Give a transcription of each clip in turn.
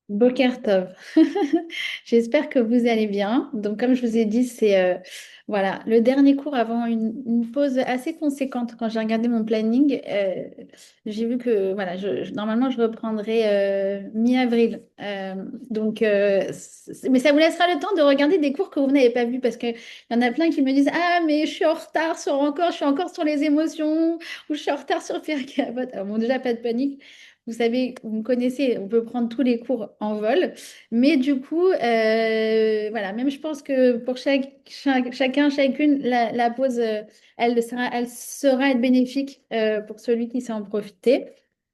Boker Tov. J'espère que vous allez bien. Donc, comme je vous ai dit, c'est voilà, le dernier cours avant une pause assez conséquente. Quand j'ai regardé mon planning, j'ai vu que voilà, normalement, je reprendrai mi-avril. Mais ça vous laissera le temps de regarder des cours que vous n'avez pas vus parce qu'il y en a plein qui me disent, ah, mais je suis encore sur les émotions ou je suis en retard sur Pirkei Avot. Alors, bon, déjà, pas de panique. Vous savez, vous me connaissez, on peut prendre tous les cours en vol. Mais du coup, voilà, même je pense que pour chacun, chacune, la pause, elle sera être bénéfique pour celui qui sait en profiter.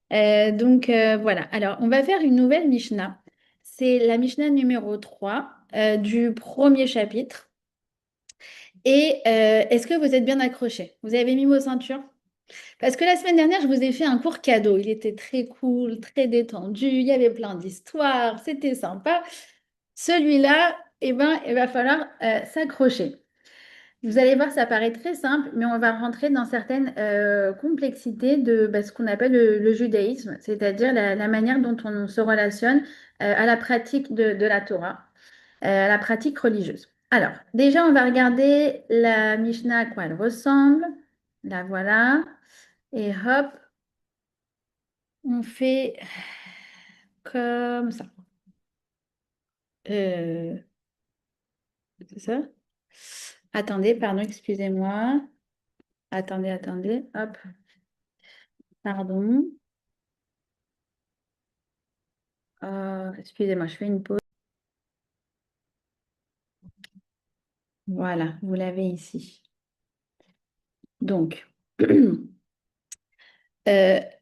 Voilà. Alors, on va faire une nouvelle Mishnah. C'est la Mishnah numéro 3 du premier chapitre. Et est-ce que vous êtes bien accrochés? Vous avez mis vos ceintures? Parce que la semaine dernière, je vous ai fait un cours cadeau. Il était très cool, très détendu. Il y avait plein d'histoires. C'était sympa. Celui-là, eh ben, il va falloir s'accrocher. Vous allez voir, ça paraît très simple, mais on va rentrer dans certaines complexités de ce qu'on appelle le judaïsme, c'est-à-dire la manière dont on se relationne à la pratique de la Torah, à la pratique religieuse. Alors, déjà, on va regarder la Mishnah à quoi elle ressemble. La voilà. Et hop, on fait comme ça. Euh, c'est ça? Attendez, pardon, excusez-moi. Attendez. Hop, pardon. Excusez-moi, je fais une pause. Voilà, vous l'avez ici. Donc,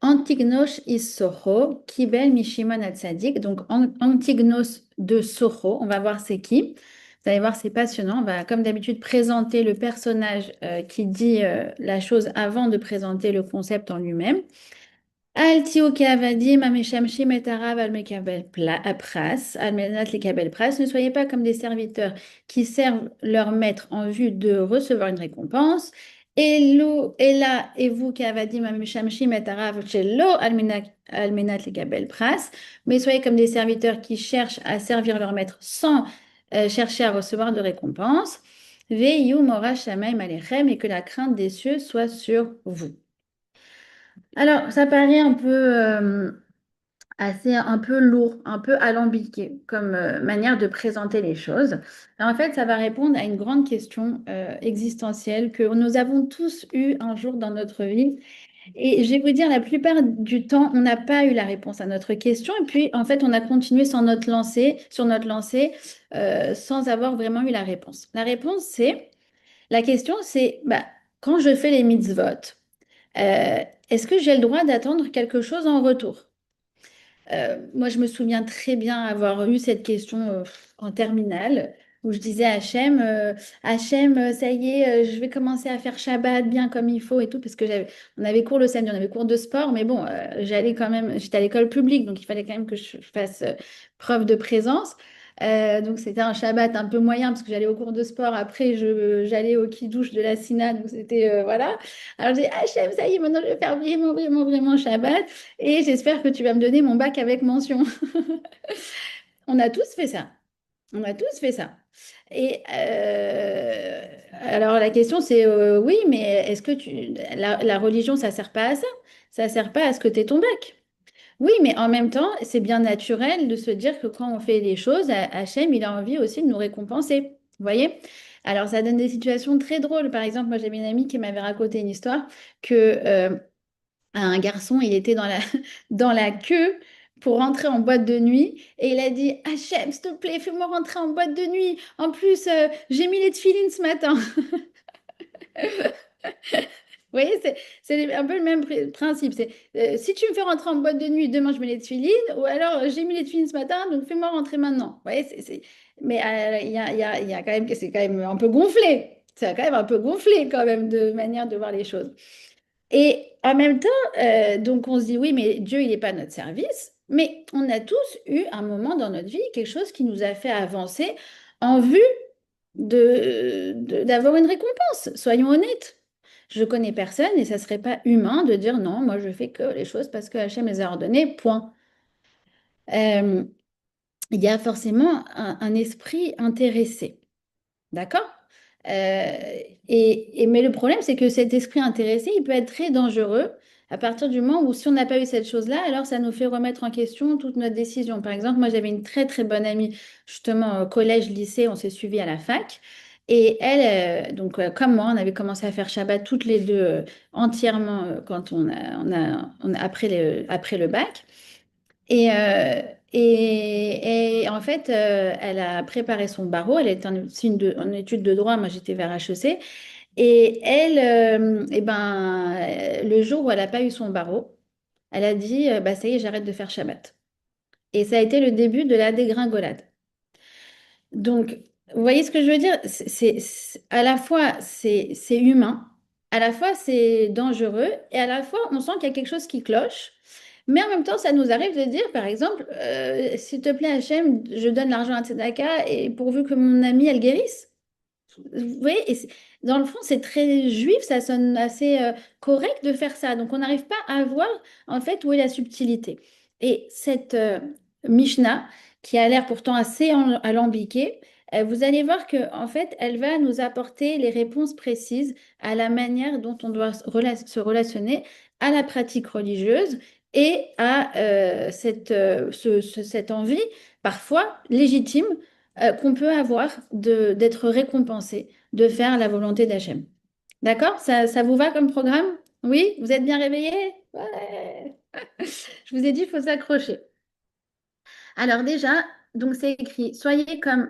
Antignos is Soho, Kibel Mishimon Hatzadik. Donc, Antignos de Soho, on va voir c'est qui. Vous allez voir, c'est passionnant. On va, comme d'habitude, présenter le personnage qui dit la chose avant de présenter le concept en lui-même. Al tio keavadim ameshamshim et arav al mekabel pras, al menat lekabel pras. Ne soyez pas comme des serviteurs qui servent leur maître en vue de recevoir une récompense. Elo, ella et vous keavadim ameshamshim et arav shelo al menat lekabel pras. Mais soyez comme des serviteurs qui cherchent à servir leur maître sans chercher à recevoir de récompense. Veyu mora shamaim alechem et que la crainte des cieux soit sur vous. Alors, ça paraît un peu assez un peu lourd, un peu alambiqué comme manière de présenter les choses. Et en fait, ça va répondre à une grande question existentielle que nous avons tous eu un jour dans notre vie. Et je vais vous dire, la plupart du temps, on n'a pas eu la réponse à notre question. Et puis, en fait, on a continué sur notre lancée, sans avoir vraiment eu la réponse. La question, c'est, bah, quand je fais les mitzvot, euh, est-ce que j'ai le droit d'attendre quelque chose en retour? Moi, je me souviens très bien avoir eu cette question en terminale où je disais à Hachem, Hachem, ça y est, je vais commencer à faire Shabbat bien comme il faut et tout, parce que on avait cours le samedi, on avait cours de sport, mais bon, j'allais quand même, j'étais à l'école publique, donc il fallait quand même que je fasse preuve de présence. Donc c'était un Shabbat un peu moyen parce que j'allais au cours de sport. Après, j'allais au kidouche de la Sina, donc c'était voilà. Alors j'ai dit, Hachem, ça y est, maintenant je vais faire vraiment Shabbat. Et j'espère que tu vas me donner mon bac avec mention. On a tous fait ça. On a tous fait ça. Et alors la question c'est oui, mais est-ce que la religion, ça sert pas à ça? Ça sert pas à ce que tu aies ton bac. Oui, mais en même temps, c'est bien naturel de se dire que quand on fait les choses, Hachem, il a envie aussi de nous récompenser. Vous voyez? Alors ça donne des situations très drôles. Par exemple, moi j'avais une amie qui m'avait raconté une histoire que un garçon, il était dans la queue pour rentrer en boîte de nuit et il a dit Hachem, s'il te plaît, fais-moi rentrer en boîte de nuit. En plus, j'ai mis les tefilines ce matin. Vous voyez, c'est un peu le même principe. C'est si tu me fais rentrer en boîte de nuit, demain je mets les tefilines, ou alors j'ai mis les tefilines ce matin, donc fais-moi rentrer maintenant. Vous voyez, mais il y a quand même, c'est quand même un peu gonflé. C'est quand même un peu gonflé quand même de manière de voir les choses. Et en même temps, donc on se dit, oui, mais Dieu, il n'est pas à notre service. Mais on a tous eu un moment dans notre vie, quelque chose qui nous a fait avancer en vue d'avoir une récompense. Soyons honnêtes. Je connais personne et ça serait pas humain de dire non, moi je fais que les choses parce que Hachem les a ordonnées, point. Euh, il y a forcément un esprit intéressé. D'accord? Euh, mais le problème, c'est que cet esprit intéressé, il peut être très dangereux à partir du moment où si on n'a pas eu cette chose-là, alors ça nous fait remettre en question toute notre décision. Par exemple, moi, j'avais une très, très bonne amie, justement, au collège, lycée, on s'est suivis à la fac. Et elle, comme moi, on avait commencé à faire Shabbat toutes les deux entièrement quand après le bac. Et en fait, elle a préparé son barreau. Elle était en études de droit. Moi, j'étais vers HEC. Et elle, le jour où elle n'a pas eu son barreau, elle a dit, bah, ça y est, j'arrête de faire Shabbat. Et ça a été le début de la dégringolade. Donc, vous voyez ce que je veux dire? À la fois, c'est humain, à la fois, c'est dangereux, et à la fois, on sent qu'il y a quelque chose qui cloche. Mais en même temps, ça nous arrive de dire, par exemple, s'il te plaît, Hachem, je donne l'argent à Tzedaka et pourvu que mon amie, elle guérisse. Vous voyez, dans le fond, c'est très juif, ça sonne assez correct de faire ça. Donc, on n'arrive pas à voir, en fait, où est la subtilité. Et cette Mishnah, qui a l'air pourtant assez alambiquée, vous allez voir que, en fait, elle va nous apporter les réponses précises à la manière dont on doit se relationner à la pratique religieuse et à cette envie, parfois légitime, qu'on peut avoir d'être récompensé, de faire la volonté d'Hachem. D'accord? Ça vous va comme programme? Oui? Vous êtes bien réveillés? Ouais. Je vous ai dit, il faut s'accrocher. Alors déjà, donc c'est écrit,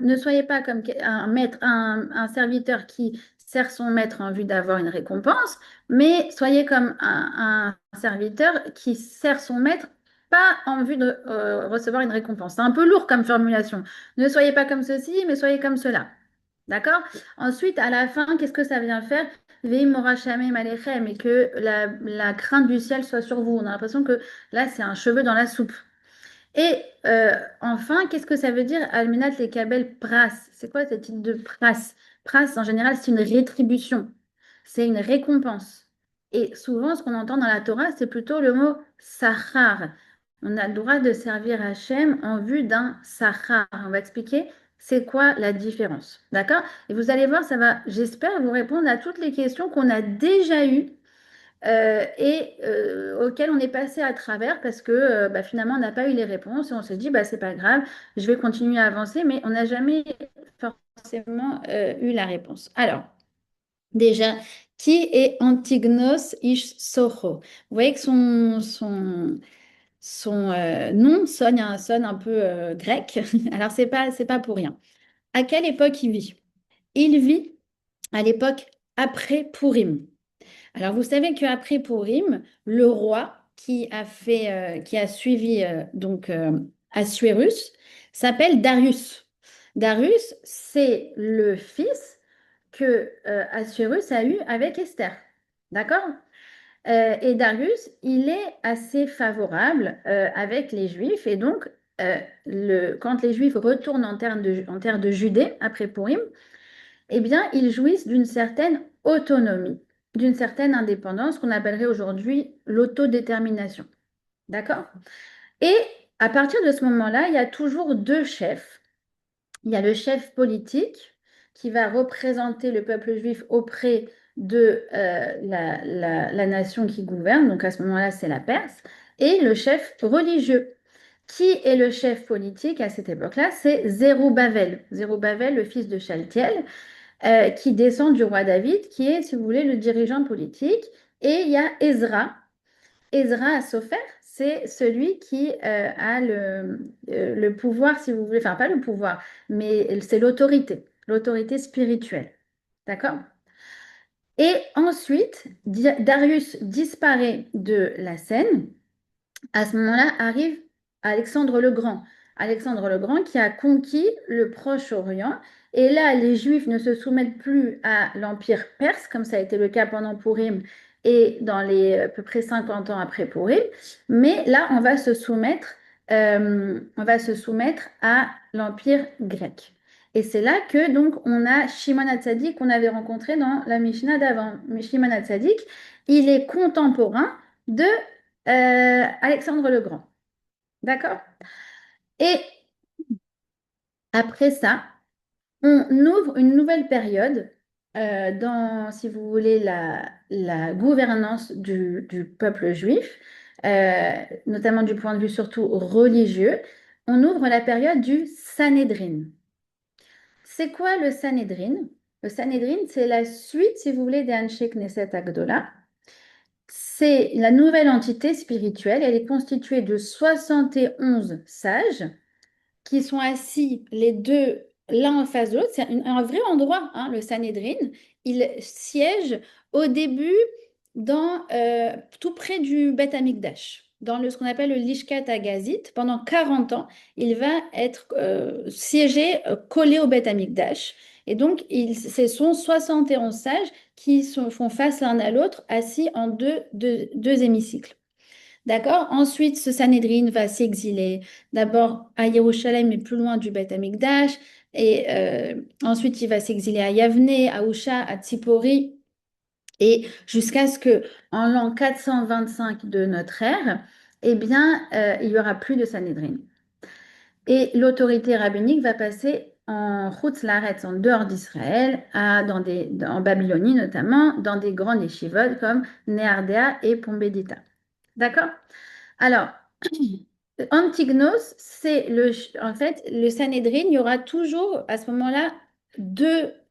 ne soyez pas comme un maître, un serviteur qui sert son maître en vue d'avoir une récompense, mais soyez comme un serviteur qui sert son maître pas en vue de recevoir une récompense. C'est un peu lourd comme formulation. Ne soyez pas comme ceci, mais soyez comme cela. D'accord? Ensuite, à la fin, qu'est-ce que ça vient faire? Vehi mora shamem alechem, et que la crainte du ciel soit sur vous. On a l'impression que là, c'est un cheveu dans la soupe. Et enfin, qu'est-ce que ça veut dire Almenat les kabel pras? C'est quoi cette idée de pras? Pras, en général, c'est une rétribution, c'est une récompense. Et souvent, ce qu'on entend dans la Torah, c'est plutôt le mot sachar. On a le droit de servir Hachem en vue d'un sachar. On va expliquer c'est quoi la différence. D'accord? Et vous allez voir, ça va, j'espère, vous répondre à toutes les questions qu'on a déjà eues auquel on est passé à travers parce que finalement on n'a pas eu les réponses et on s'est dit bah c'est pas grave, je vais continuer à avancer, mais on n'a jamais forcément eu la réponse. Alors, déjà, qui est Antignos Ish Soho? Vous voyez que son nom sonne un peu grec. Alors, c'est pas pour rien. À quelle époque il vit? Il vit à l'époque après Purim. Alors, vous savez qu'après Purim, le roi qui a suivi Assuérus s'appelle Darius. Darius, c'est le fils que Assuérus a eu avec Esther. D'accord? Et Darius, il est assez favorable avec les Juifs. Et donc, quand les Juifs retournent en terre de Judée après Purim, eh bien, ils jouissent d'une certaine autonomie, d'une certaine indépendance qu'on appellerait aujourd'hui l'autodétermination. D'accord? Et à partir de ce moment-là, il y a toujours deux chefs. Il y a le chef politique qui va représenter le peuple juif auprès de la nation qui gouverne, donc à ce moment-là, c'est la Perse, et le chef religieux. Qui est le chef politique à cette époque-là? C'est Zérubbabel. Zérubbabel, le fils de Shaltiel, qui descend du roi David, qui est, si vous voulez, le dirigeant politique. Et il y a Ezra. Ezra à Sopher, c'est celui qui a le pouvoir, si vous voulez, enfin pas le pouvoir, mais c'est l'autorité spirituelle. D'accord? Et ensuite, Darius disparaît de la scène. À ce moment-là arrive Alexandre le Grand. Alexandre le Grand qui a conquis le Proche-Orient. Et là, les Juifs ne se soumettent plus à l'Empire perse, comme ça a été le cas pendant Purim et dans les à peu près 50 ans après Purim. Mais là, on va se soumettre à l'Empire grec. Et c'est là que donc on a Shimon HaTzadik qu'on avait rencontré dans la Mishnah d'avant. Mais Shimon HaTzadik, il est contemporain de Alexandre le Grand. D'accord? Et Après ça, on ouvre une nouvelle période dans, si vous voulez, la gouvernance du peuple juif, notamment du point de vue surtout religieux. On ouvre la période du Sanhédrin. C'est quoi le Sanhédrin? Le Sanhédrin, c'est la suite, si vous voulez, des Anshe Knesset Agdola. C'est la nouvelle entité spirituelle. Elle est constituée de 71 sages qui sont assis les deux l'un en face de l'autre. C'est un vrai endroit, hein, le Sanhédrin. Il siège au début tout près du Beth Amikdash, dans ce qu'on appelle le Lishkat Agazit. Pendant 40 ans, il va être siégé, collé au Beth Amikdash. Et donc, ce sont 71 sages qui font face l'un à l'autre, assis en deux hémicycles. D'accord? Ensuite, ce Sanhédrin va s'exiler d'abord à Jérusalem, mais plus loin du Beth Amikdash. Et ensuite, il va s'exiler à Yavne, à Usha, à Tsipori. Et jusqu'à ce que, en l'an 425 de notre ère, eh bien, il n'y aura plus de Sanhédrin. Et l'autorité rabbinique va passer en Chutz Laaretz, en dehors d'Israël, en Babylonie notamment, dans des grandes yeshivot comme Nehardea et Pombedita. D'accord? Alors, Antignos, en fait, le Sanhédrin, il y aura toujours à ce moment-là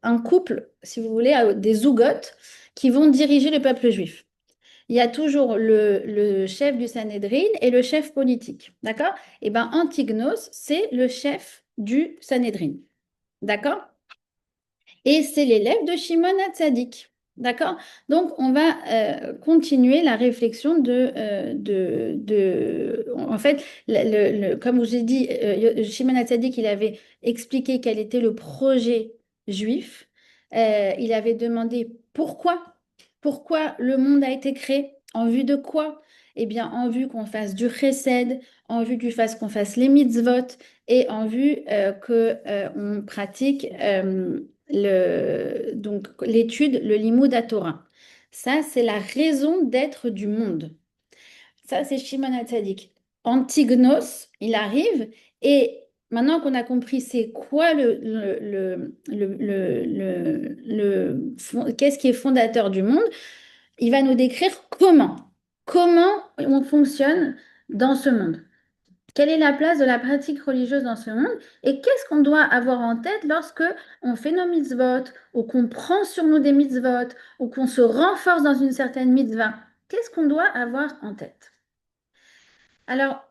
un couple, si vous voulez, des zougotes qui vont diriger le peuple juif. Il y a toujours le chef du Sanhédrin et le chef politique, d'accord? Et bien, Antignos, c'est le chef du Sanhédrin, d'accord? Et c'est l'élève de Shimon HaTzadik. D'accord? Donc, on va continuer la réflexion en fait, comme je vous ai dit, Shimon HaTzadik, il avait expliqué quel était le projet juif. Il avait demandé pourquoi le monde a été créé, en vue de quoi? Eh bien, en vue qu'on fasse du chesed, en vue qu'on fasse les mitzvot et en vue qu'on pratique donc l'étude, le limud à Torah. Ça, c'est la raison d'être du monde. Ça, c'est Shimon HaTzadik. Antignos, il arrive et maintenant qu'on a compris c'est quoi qu'est-ce qui est fondateur du monde, il va nous décrire comment on fonctionne dans ce monde. Quelle est la place de la pratique religieuse dans ce monde et qu'est-ce qu'on doit avoir en tête lorsque on fait nos mitzvot ou qu'on prend sur nous des mitzvot ou qu'on se renforce dans une certaine mitzvah? Qu'est-ce qu'on doit avoir en tête? Alors,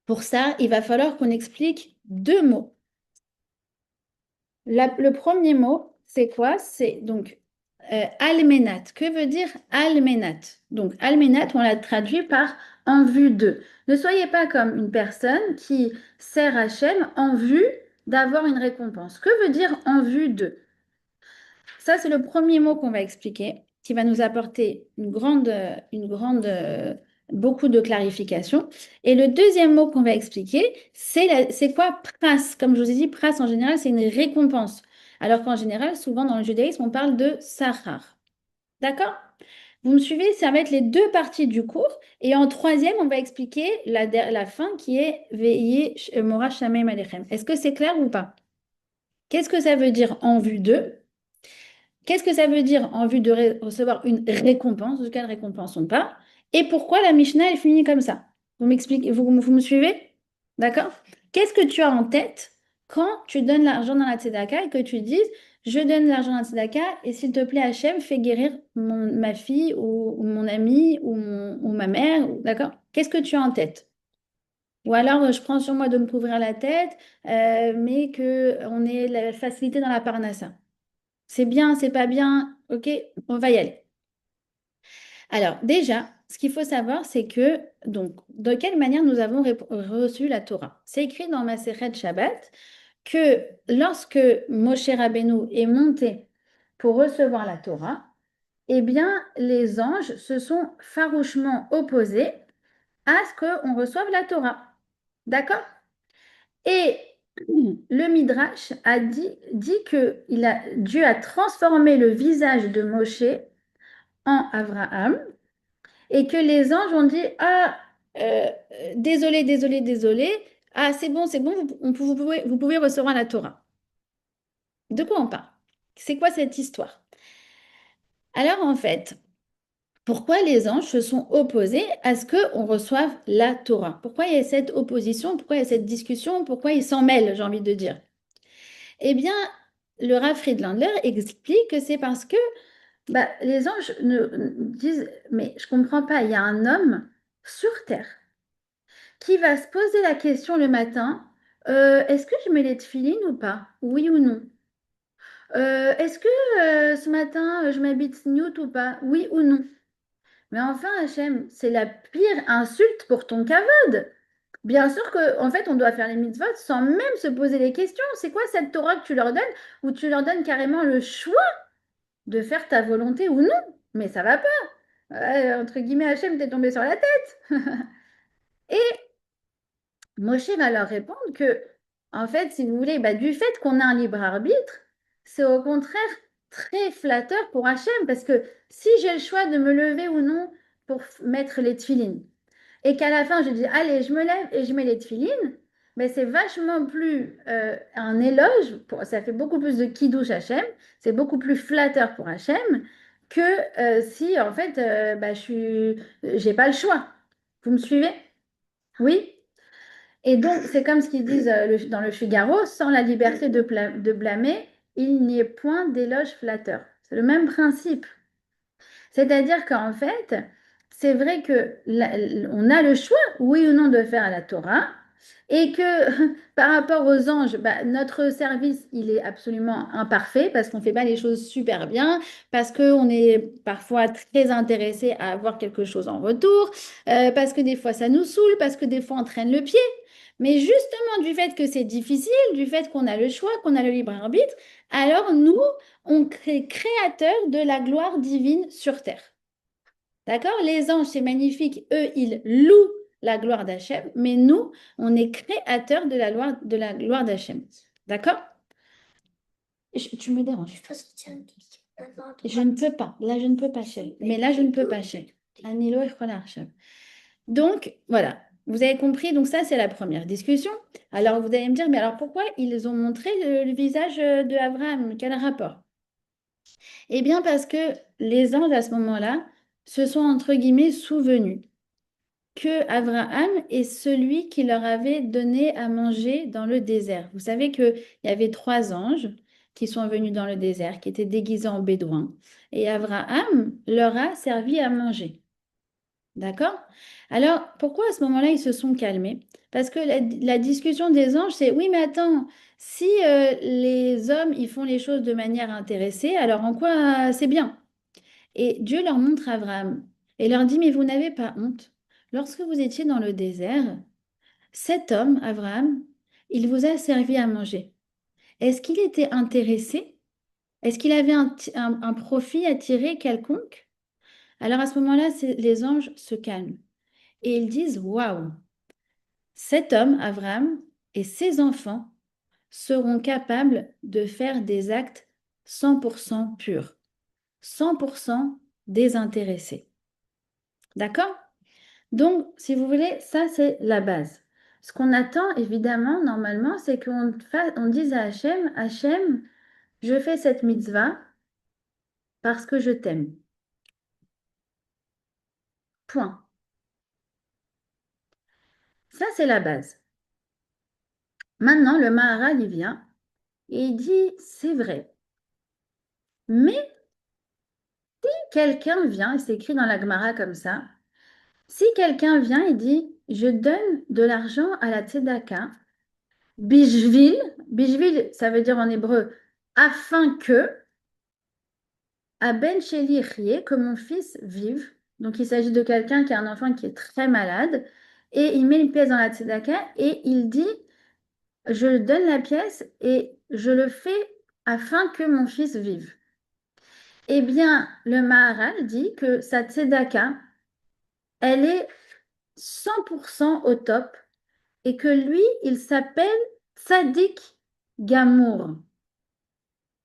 pour ça, il va falloir qu'on explique deux mots. Le premier mot, c'est quoi? C'est donc almenat. Que veut dire almenat? Donc, almenat, on l'a traduit par en vue de. Ne soyez pas comme une personne qui sert Hachem en vue d'avoir une récompense. Que veut dire en vue de? Ça, c'est le premier mot qu'on va expliquer, qui va nous apporter beaucoup de clarification. Et le deuxième mot qu'on va expliquer, c'est quoi pras? Comme je vous ai dit, pras en général, c'est une récompense. Alors qu'en général, souvent dans le judaïsme, on parle de sahar. D'accord? Vous me suivez? Ça va être les deux parties du cours. Et en troisième, on va expliquer la fin qui est Veillez Mora Shamem Alechem. Est-ce que c'est clair ou pas? Qu'est-ce que ça veut dire en vue de? Qu'est-ce que ça veut dire en vue de recevoir une récompense, de quelle récompense on parle, et pourquoi la Mishnah est finie comme ça? Vous m'expliquez, vous me suivez? D'accord? Qu'est-ce que tu as en tête quand tu donnes l'argent dans la tzedaka et que tu dises, je donne l'argent dans la tzedaka et s'il te plaît, Hachem, fais guérir ma fille ou mon ami ou ma mère, d'accord? Qu'est-ce que tu as en tête? Ou alors, je prends sur moi de me couvrir la tête, mais que on ait la facilité dans la parnassa. C'est bien, c'est pas bien. Ok, on va y aller. Alors, déjà, ce qu'il faut savoir, c'est que, donc, de quelle manière nous avons reçu la Torah? C'est écrit dans Masechet Shabbat que lorsque Moshe Rabbeinu est monté pour recevoir la Torah, eh bien, les anges se sont farouchement opposés à ce qu'on reçoive la Torah. D'accord? Et le Midrash dit que Dieu a transformé le visage de Moshe en Abraham et que les anges ont dit, ah, désolé, désolé, désolé, Ah, c'est bon, vous pouvez recevoir la Torah. De quoi on parle? C'est quoi cette histoire? Alors en fait, pourquoi les anges se sont opposés à ce qu'on reçoive la Torah? Pourquoi il y a cette opposition? Pourquoi il y a cette discussion? Pourquoi ils s'en mêlent, j'ai envie de dire? Eh bien, le Rav Friedlander explique que c'est parce que bah, les anges disent, mais je comprends pas, il y a un homme sur Terre qui va se poser la question le matin, est-ce que je mets les tefilines ou pas? Oui ou non? Est-ce que ce matin, je m'habite sniout ou pas? Oui ou non? Mais enfin, Hachem, c'est la pire insulte pour ton kavod. Bien sûr qu'en fait, on doit faire les mitzvot sans même se poser les questions. C'est quoi cette Torah que tu leur donnes, où tu leur donnes carrément le choix de faire ta volonté ou non? Mais ça va pas. Entre guillemets, Hachem, t'es tombé sur la tête. Et Moshe va leur répondre que, en fait, si vous voulez, bah, du fait qu'on a un libre arbitre, c'est au contraire très flatteur pour Hachem, parce que si j'ai le choix de me lever ou non pour mettre les tefilines, et qu'à la fin je dis, allez, je me lève et je mets les tefilines, mais c'est vachement plus un éloge, ça fait beaucoup plus de kiddush Hachem, c'est beaucoup plus flatteur pour Hachem que si, en fait, bah, j'ai pas le choix. Vous me suivez? Oui? Et donc, c'est comme ce qu'ils disent dans le Figaro, sans la liberté de blâmer, il n'y est point d'éloge flatteur. C'est le même principe. C'est-à-dire qu'en fait, c'est vrai que on a le choix, oui ou non, de faire la Torah, et que par rapport aux anges, bah, notre service, il est absolument imparfait parce qu'on ne fait pas les choses super bien, parce qu'on est parfois très intéressé à avoir quelque chose en retour, parce que des fois ça nous saoule, parce que des fois on traîne le pied. Mais justement, du fait que c'est difficile, du fait qu'on a le choix, qu'on a le libre arbitre, alors nous, on est créateur de la gloire divine sur terre. D'accord? Les anges, c'est magnifique. Eux, ils louent la gloire d'Hachem, mais nous, on est créateur de la gloire d'Hachem. D'accord? Tu me déranges. Je ne peux pas. Là, je ne peux pas, chérie. Mais là, je ne peux pas, chérie. Anilo et Cholar, donc, voilà, vous avez compris, donc ça, c'est la première discussion. Alors, vous allez me dire, mais alors pourquoi ils ont montré le visage de Abraham? Quel rapport? Eh bien, parce que les anges, à ce moment-là, se sont, entre guillemets, souvenus que Abraham est celui qui leur avait donné à manger dans le désert. Vous savez qu'il y avait trois anges qui sont venus dans le désert, qui étaient déguisés en bédouins, et Abraham leur a servi à manger. D'accord? Alors, pourquoi à ce moment-là, ils se sont calmés? Parce que la discussion des anges, c'est oui, mais attends, si les hommes, ils font les choses de manière intéressée, alors en quoi c'est bien? Et Dieu leur montre Abraham et leur dit, mais vous n'avez pas honte. Lorsque vous étiez dans le désert, cet homme, Abraham, il vous a servi à manger. Est-ce qu'il était intéressé? Est-ce qu'il avait un profit à tirer quelconque? Alors à ce moment-là, les anges se calment. Et ils disent, waouh, cet homme, Abraham, et ses enfants seront capables de faire des actes 100% purs, 100% désintéressés. D'accord? Donc, si vous voulez, ça, c'est la base. Ce qu'on attend, évidemment, normalement, c'est on dise à Hachem, Hachem, je fais cette mitzvah parce que je t'aime. Point. Ça, c'est la base. Maintenant, le Maharal, il vient et il dit, c'est vrai. Mais quelqu'un vient, et c'est écrit dans la Gemara comme ça, si quelqu'un vient et dit, je donne de l'argent à la tzedaka, bishvil, bishvil, ça veut dire en hébreu, afin que, à ben sheli chie, que mon fils vive. Donc il s'agit de quelqu'un qui a un enfant qui est très malade, et il met une pièce dans la tzedaka, et il dit, je donne la pièce, et je le fais afin que mon fils vive. Eh bien, le Maharal dit que sa tzedaka, elle est 100% au top et que lui, il s'appelle Tzadik Gamour.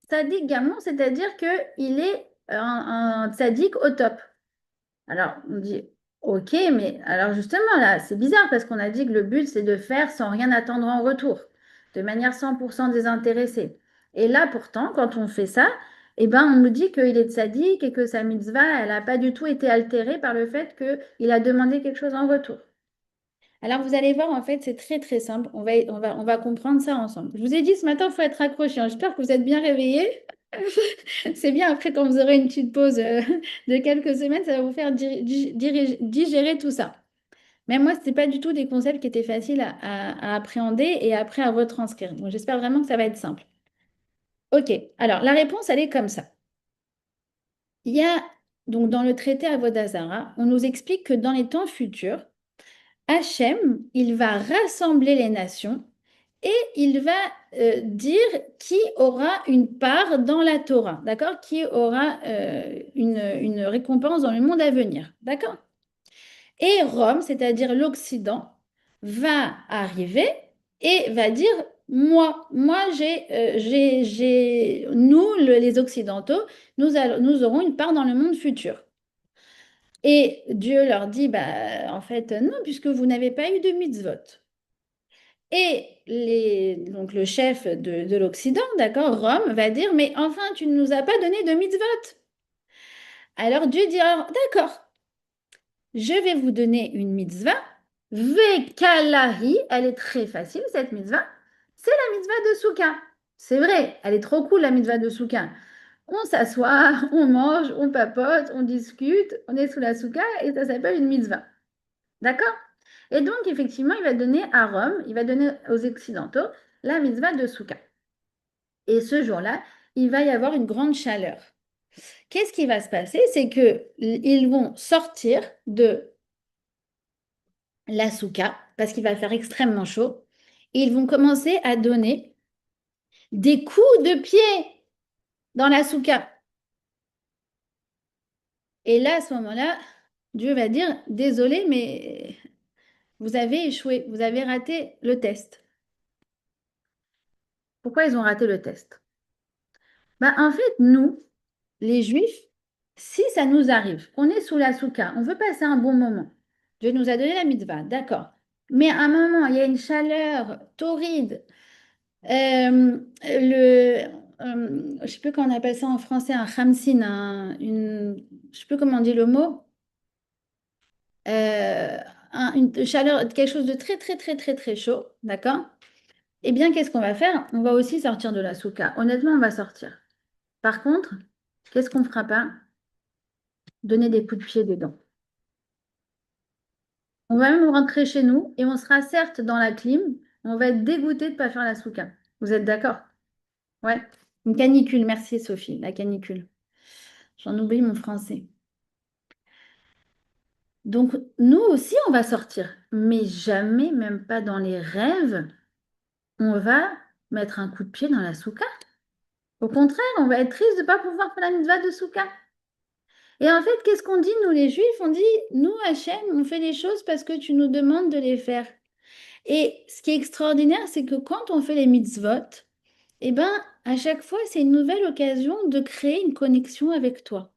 Tzadik Gamour, c'est-à-dire qu'il est un tzadik au top. Alors, on dit, Ok, mais alors justement, là, c'est bizarre parce qu'on a dit que le but, c'est de faire sans rien attendre en retour, de manière 100% désintéressée. Et là, pourtant, quand on fait ça, eh ben, on nous dit qu'il est tzaddik et que sa mitzvah, elle n'a pas du tout été altérée par le fait qu'il a demandé quelque chose en retour. Alors, vous allez voir, en fait, c'est très, très simple. On va comprendre ça ensemble. Je vous ai dit ce matin, il faut être accroché, hein. J'espère que vous êtes bien réveillés. C'est bien, après, quand vous aurez une petite pause de quelques semaines, ça va vous faire digérer tout ça. Mais moi, ce n'était pas du tout des concepts qui étaient faciles à appréhender et après à retranscrire. Donc, j'espère vraiment que ça va être simple. OK, alors la réponse, elle est comme ça. Il y a, donc, dans le traité Avodah-Zarah, on nous explique que dans les temps futurs, Hachem, il va rassembler les nations et il va dire qui aura une part dans la Torah, d'accord? Qui aura une récompense dans le monde à venir, d'accord? Et Rome, c'est-à-dire l'Occident, va arriver et va dire, moi, nous, les Occidentaux, nous aurons une part dans le monde futur. Et Dieu leur dit, bah, en fait, non, puisque vous n'avez pas eu de mitzvot. Et donc le chef de l'Occident, d'accord, Rome, va dire, mais enfin, tu ne nous as pas donné de mitzvot. Alors Dieu dit, alors, d'accord, je vais vous donner une mitzvah. Vekalahi, elle est très facile, cette mitzvah. C'est la mitzvah de Souka. C'est vrai, elle est trop cool, la mitzvah de Souka. On s'assoit, on mange, on papote, on discute, on est sous la Souka et ça s'appelle une mitzvah. D'accord? Et donc, effectivement, il va donner à Rome, il va donner aux Occidentaux la mitzvah de Souka. Et ce jour-là, il va y avoir une grande chaleur. Qu'est-ce qui va se passer? C'est que ils vont sortir de la souka parce qu'il va faire extrêmement chaud. Et ils vont commencer à donner des coups de pied dans la souka. Et là, à ce moment-là, Dieu va dire, désolé, mais vous avez échoué, vous avez raté le test. Pourquoi ils ont raté le test? Ben, en fait, nous, les Juifs, si ça nous arrive, qu'on est sous la souka, on veut passer un bon moment. Dieu nous a donné la mitzvah, d'accord. Mais à un moment, il y a une chaleur torride. Je ne sais plus comment on appelle ça en français, un khamsin, je ne sais plus comment on dit le mot. Euh, une chaleur, quelque chose de très, très, très, très, très chaud, d'accord? Eh bien, qu'est-ce qu'on va faire? On va aussi sortir de la souka. Honnêtement, on va sortir. Par contre, qu'est-ce qu'on ne fera pas? Donner des coups de pied dedans. On va même rentrer chez nous et on sera certes dans la clim, mais on va être dégoûté de ne pas faire la souka. Vous êtes d'accord? Ouais. Une canicule, merci Sophie, la canicule. J'en oublie mon français. Donc, nous aussi, on va sortir, mais jamais, même pas dans les rêves, on va mettre un coup de pied dans la souka. Au contraire, on va être triste de ne pas pouvoir faire la mitzvah de souka. Et en fait, qu'est-ce qu'on dit, nous les Juifs? On dit, nous, Hachem, on fait les choses parce que tu nous demandes de les faire. Et ce qui est extraordinaire, c'est que quand on fait les mitzvot, eh ben, à chaque fois, c'est une nouvelle occasion de créer une connexion avec toi.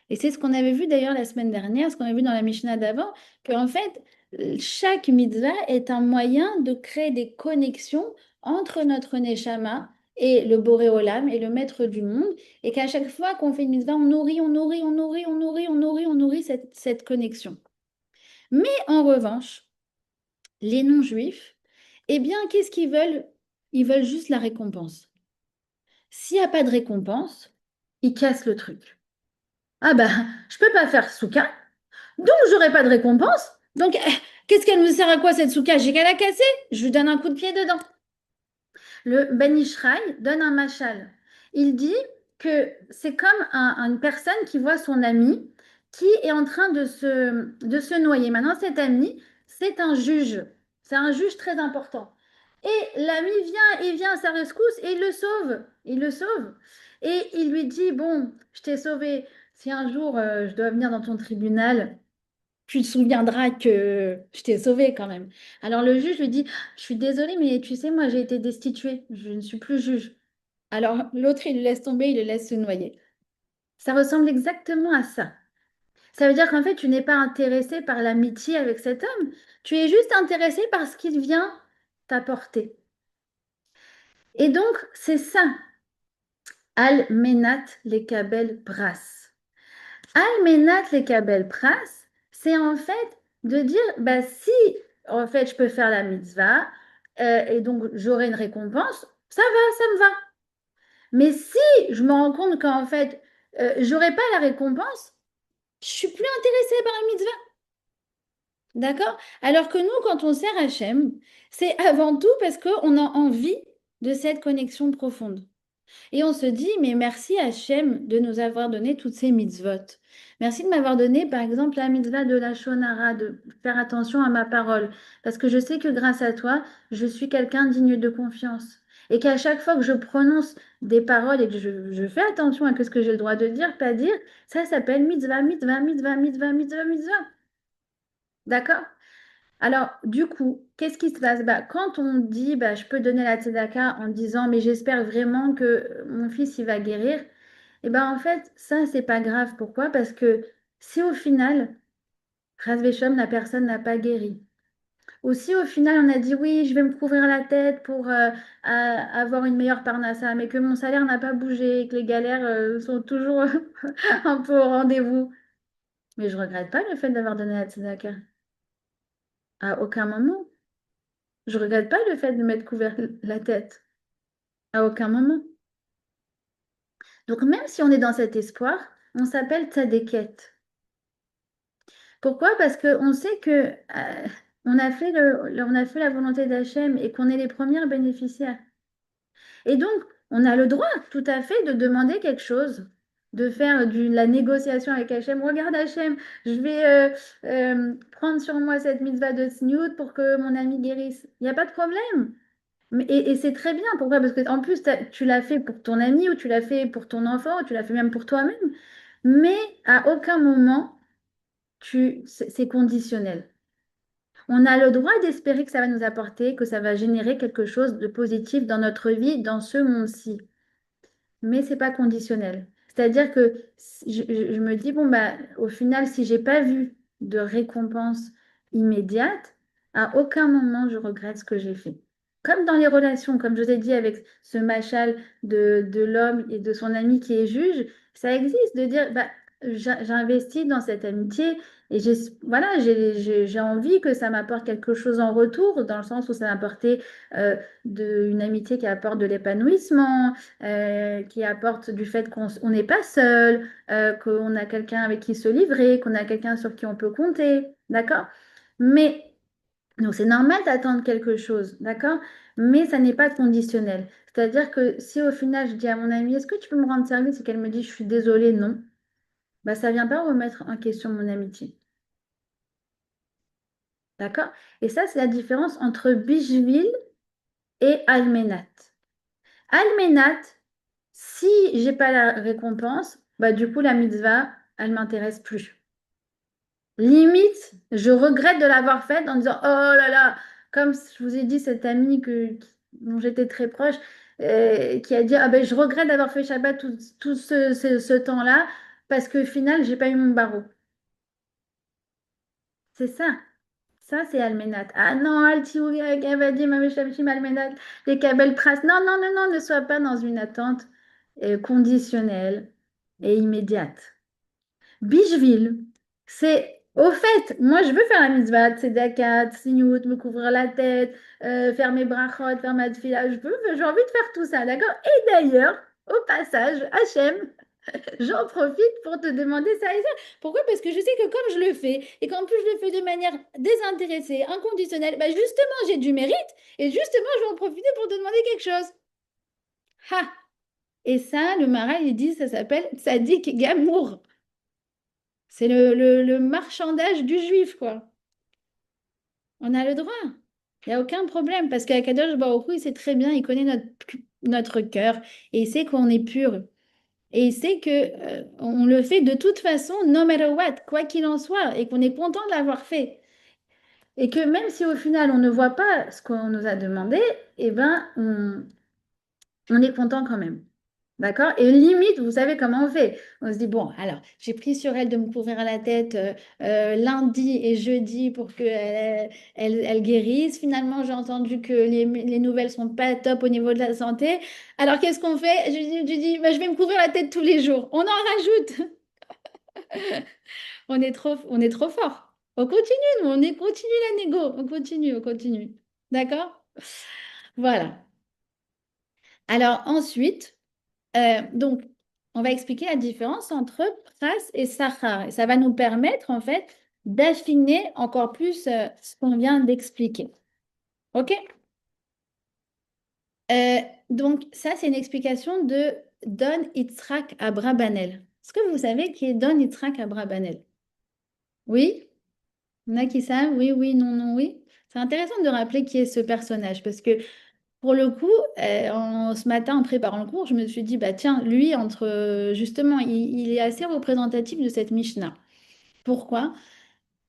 Et c'est ce qu'on avait vu d'ailleurs la semaine dernière, ce qu'on avait vu dans la Mishnah d'avant, qu'en fait, chaque mitzvah est un moyen de créer des connexions entre notre Neshama et le Boré Olam et le Maître du monde, et qu'à chaque fois qu'on fait une mitzvah, on nourrit, on nourrit, on nourrit, on nourrit, on nourrit, on nourrit cette connexion. Mais en revanche, les non-juifs, eh bien, qu'est-ce qu'ils veulent? Ils veulent juste la récompense. S'il n'y a pas de récompense, ils cassent le truc. Ah ben, je peux pas faire souka, donc j'aurai pas de récompense. Donc, qu'est-ce qu'elle nous sert à quoi cette souka? J'ai qu'à la casser. Je lui donne un coup de pied dedans. Le Ben Ishraï donne un machal. Il dit que c'est comme une personne qui voit son ami qui est en train de se noyer. Maintenant, cet ami, c'est un juge. C'est un juge très important. Et l'ami vient à sa rescousse et il le sauve. Il le sauve. Et il lui dit, bon, je t'ai sauvé. Si un jour je dois venir dans ton tribunal, tu te souviendras que je t'ai sauvé quand même. Alors le juge lui dit, je suis désolée, mais tu sais, moi j'ai été destitué, je ne suis plus juge. Alors l'autre, il le laisse tomber, il le laisse se noyer. Ça ressemble exactement à ça. Ça veut dire qu'en fait, tu n'es pas intéressé par l'amitié avec cet homme. Tu es juste intéressé par ce qu'il vient t'apporter. Et donc, c'est ça, Al Menat Lekabel Pras. Al Menat Lekabel Pras, c'est en fait de dire, bah, si en fait je peux faire la mitzvah et donc j'aurai une récompense, ça va, ça me va. Mais si je me rends compte qu'en fait j'aurai pas la récompense, je suis plus intéressée par la mitzvah. D'accord? Alors que nous, quand on sert Hachem, c'est avant tout parce qu'on a envie de cette connexion profonde. Et on se dit, mais merci Hachem de nous avoir donné toutes ces mitzvot. Merci de m'avoir donné, par exemple, la mitzvah de la Shonara, de faire attention à ma parole. Parce que je sais que grâce à toi, je suis quelqu'un digne de confiance. Et qu'à chaque fois que je prononce des paroles et que je fais attention à ce que j'ai le droit de dire, pas dire, ça s'appelle mitzvah, mitzvah, mitzvah, mitzvah, mitzvah, mitzvah. D'accord? Alors, du coup, qu'est-ce qui se passe? Bah, quand on dit, bah, je peux donner la tzedaka en disant, mais j'espère vraiment que mon fils, il va guérir, et ben en fait, ça, c'est pas grave. Pourquoi? Parce que si au final, Ras Veshom, la personne n'a pas guéri, ou si au final, on a dit, oui, je vais me couvrir la tête pour avoir une meilleure parnassa, mais que mon salaire n'a pas bougé, et que les galères sont toujours un peu au rendez-vous, mais je regrette pas le fait d'avoir donné la tzedaka. À aucun moment. Je regrette pas le fait de m'être couvert la tête. À aucun moment. Donc même si on est dans cet espoir, on s'appelle tzadékette. Pourquoi? Parce qu'on sait que on a fait on a fait la volonté d'Hachem et qu'on est les premières bénéficiaires. Et donc, on a le droit tout à fait de demander quelque chose, de faire la négociation avec Hachem. Regarde Hachem, je vais prendre sur moi cette mitzvah de Tzniut pour que mon ami guérisse. Il n'y a pas de problème. Et c'est très bien. Pourquoi? Parce que en plus, tu l'as fait pour ton ami ou tu l'as fait pour ton enfant ou tu l'as fait même pour toi-même. Mais à aucun moment, c'est conditionnel. On a le droit d'espérer que ça va nous apporter, que ça va générer quelque chose de positif dans notre vie, dans ce monde-ci, mais c'est pas conditionnel. C'est-à-dire que je me dis, bon, bah, au final, si j'ai pas vu de récompense immédiate, à aucun moment je regrette ce que j'ai fait. Comme dans les relations, comme je t'ai dit avec ce machal de l'homme et de son ami qui est juge, ça existe de dire, bah, j'investis dans cette amitié et voilà, j'ai envie que ça m'apporte quelque chose en retour, dans le sens où ça m'a apporté une amitié qui apporte de l'épanouissement, qui apporte du fait qu'on n'est pas seul, qu'on a quelqu'un avec qui se livrer, qu'on a quelqu'un sur qui on peut compter, d'accord? Mais, donc c'est normal d'attendre quelque chose, d'accord? Mais ça n'est pas conditionnel. C'est-à-dire que si au final je dis à mon amie, est-ce que tu peux me rendre service et qu'elle me dit, je suis désolée, non, bah ça vient pas remettre en question mon amitié, d'accord? Et ça, c'est la différence entre Bishvil et Almenat. Almenat, si j'ai pas la récompense, bah du coup la mitzvah, elle m'intéresse plus. Limite, je regrette de l'avoir faite en disant oh là là, comme je vous ai dit cette amie dont j'étais très proche, qui a dit ah ben je regrette d'avoir fait Shabbat tout ce temps-là parce qu'au final j'ai pas eu mon barreau. C'est ça. Ça, c'est Almenat. Ah non, Altiouri, Gavadi, Mameshamshim, Almenat, les Kabel Pras. Non, non, non, non, ne sois pas dans une attente conditionnelle et immédiate. Bishville, c'est au fait, moi je veux faire la mitzvah, tzedaka, tzniut, me couvrir la tête, faire mes brachot, faire ma tefila, j'ai envie de faire tout ça, d'accord? Et d'ailleurs, au passage, Hachem, j'en profite pour te demander ça et ça. Pourquoi? Parce que je sais que comme je le fais et qu'en plus je le fais de manière désintéressée, inconditionnelle, bah justement j'ai du mérite et justement je vais en profiter pour te demander quelque chose. Ha! Et ça, le Maral, il dit, ça s'appelle Tzadik Gamour. C'est le marchandage du juif, quoi. On a le droit. Il n'y a aucun problème parce qu'Akadosh Baruch Hu, il sait très bien, il connaît notre cœur et il sait qu'on est pur. Et il sait que on le fait de toute façon, no matter what, quoi qu'il en soit, et qu'on est content de l'avoir fait. Et que même si au final on ne voit pas ce qu'on nous a demandé, eh ben on est content quand même. D'accord? Et limite, vous savez comment on fait. On se dit, bon, alors, j'ai pris sur elle de me couvrir la tête lundi et jeudi pour qu'elle guérisse. Finalement, j'ai entendu que les nouvelles sont pas top au niveau de la santé. Alors, qu'est-ce qu'on fait? Je dis, bah, je vais me couvrir la tête tous les jours. On en rajoute. On est trop fort. On continue, nous, continue la négo. On continue, on continue. D'accord? Voilà. Alors, ensuite. Donc, on va expliquer la différence entre pras et sahar. Et ça va nous permettre, en fait, d'affiner encore plus ce qu'on vient d'expliquer. OK? Euh, donc, ça, c'est une explication de Don Yitzhak Abrabanel. Est-ce que vous savez qui est Don Yitzhak Abrabanel? Oui? Il y en a qui savent? Oui, oui, non, non, oui. C'est intéressant de rappeler qui est ce personnage parce que pour le coup, ce matin, en préparant le cours, je me suis dit, bah tiens, lui, justement, il est assez représentatif de cette Mishnah. Pourquoi?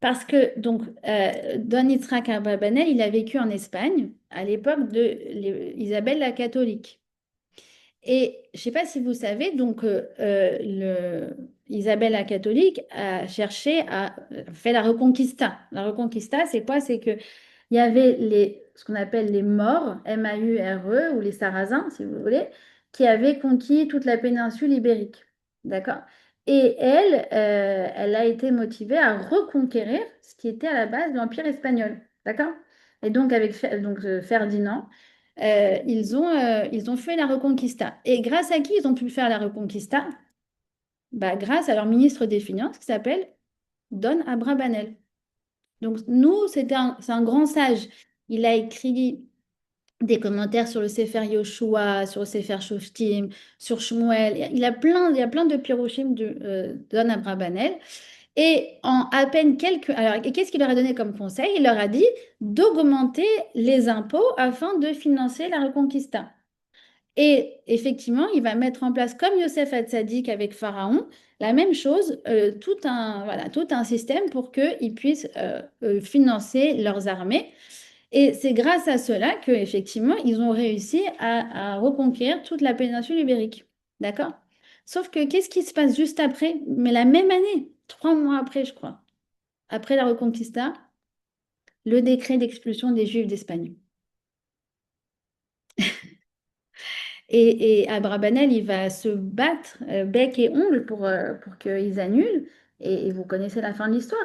Parce que donc Don Yitzhak Abrabanel, il a vécu en Espagne à l'époque de Isabelle la catholique. Et je ne sais pas si vous savez, donc Isabelle la catholique a cherché à faire la Reconquista. La Reconquista, c'est quoi? C'est que il y avait ce qu'on appelle les Maures, M-A-U-R-E, ou les Sarrasins, si vous voulez, qui avaient conquis toute la péninsule ibérique. D'accord? Et elle a été motivée à reconquérir ce qui était à la base de l'Empire espagnol. D'accord? Et donc, avec Ferdinand, ils ont fait la Reconquista. Et grâce à qui ils ont pu faire la Reconquista? Bah, grâce à leur ministre des Finances qui s'appelle Don Abrabanel. Donc, nous, c'est un grand sage. Il a écrit des commentaires sur le Sefer Yoshua, sur le Sefer Shoftim, sur Shmuel. Il y a plein de piroshim de Don Abrabanel. Et en à peine quelques... Alors, et qu'est-ce qu'il leur a donné comme conseil? Il leur a dit d'augmenter les impôts afin de financer la Reconquista. Et effectivement, il va mettre en place, comme Yosef Hatzadik avec Pharaon, la même chose, tout un système pour qu'ils puissent financer leurs armées. Et c'est grâce à cela qu'effectivement, ils ont réussi à reconquérir toute la péninsule ibérique. D'accord? Sauf que qu'est-ce qui se passe juste après? Mais la même année, 3 mois après, je crois, après la Reconquista, le décret d'expulsion des Juifs d'Espagne. Et Abrabanel, il va se battre bec et ongle pour qu'ils annulent. Et vous connaissez la fin de l'histoire.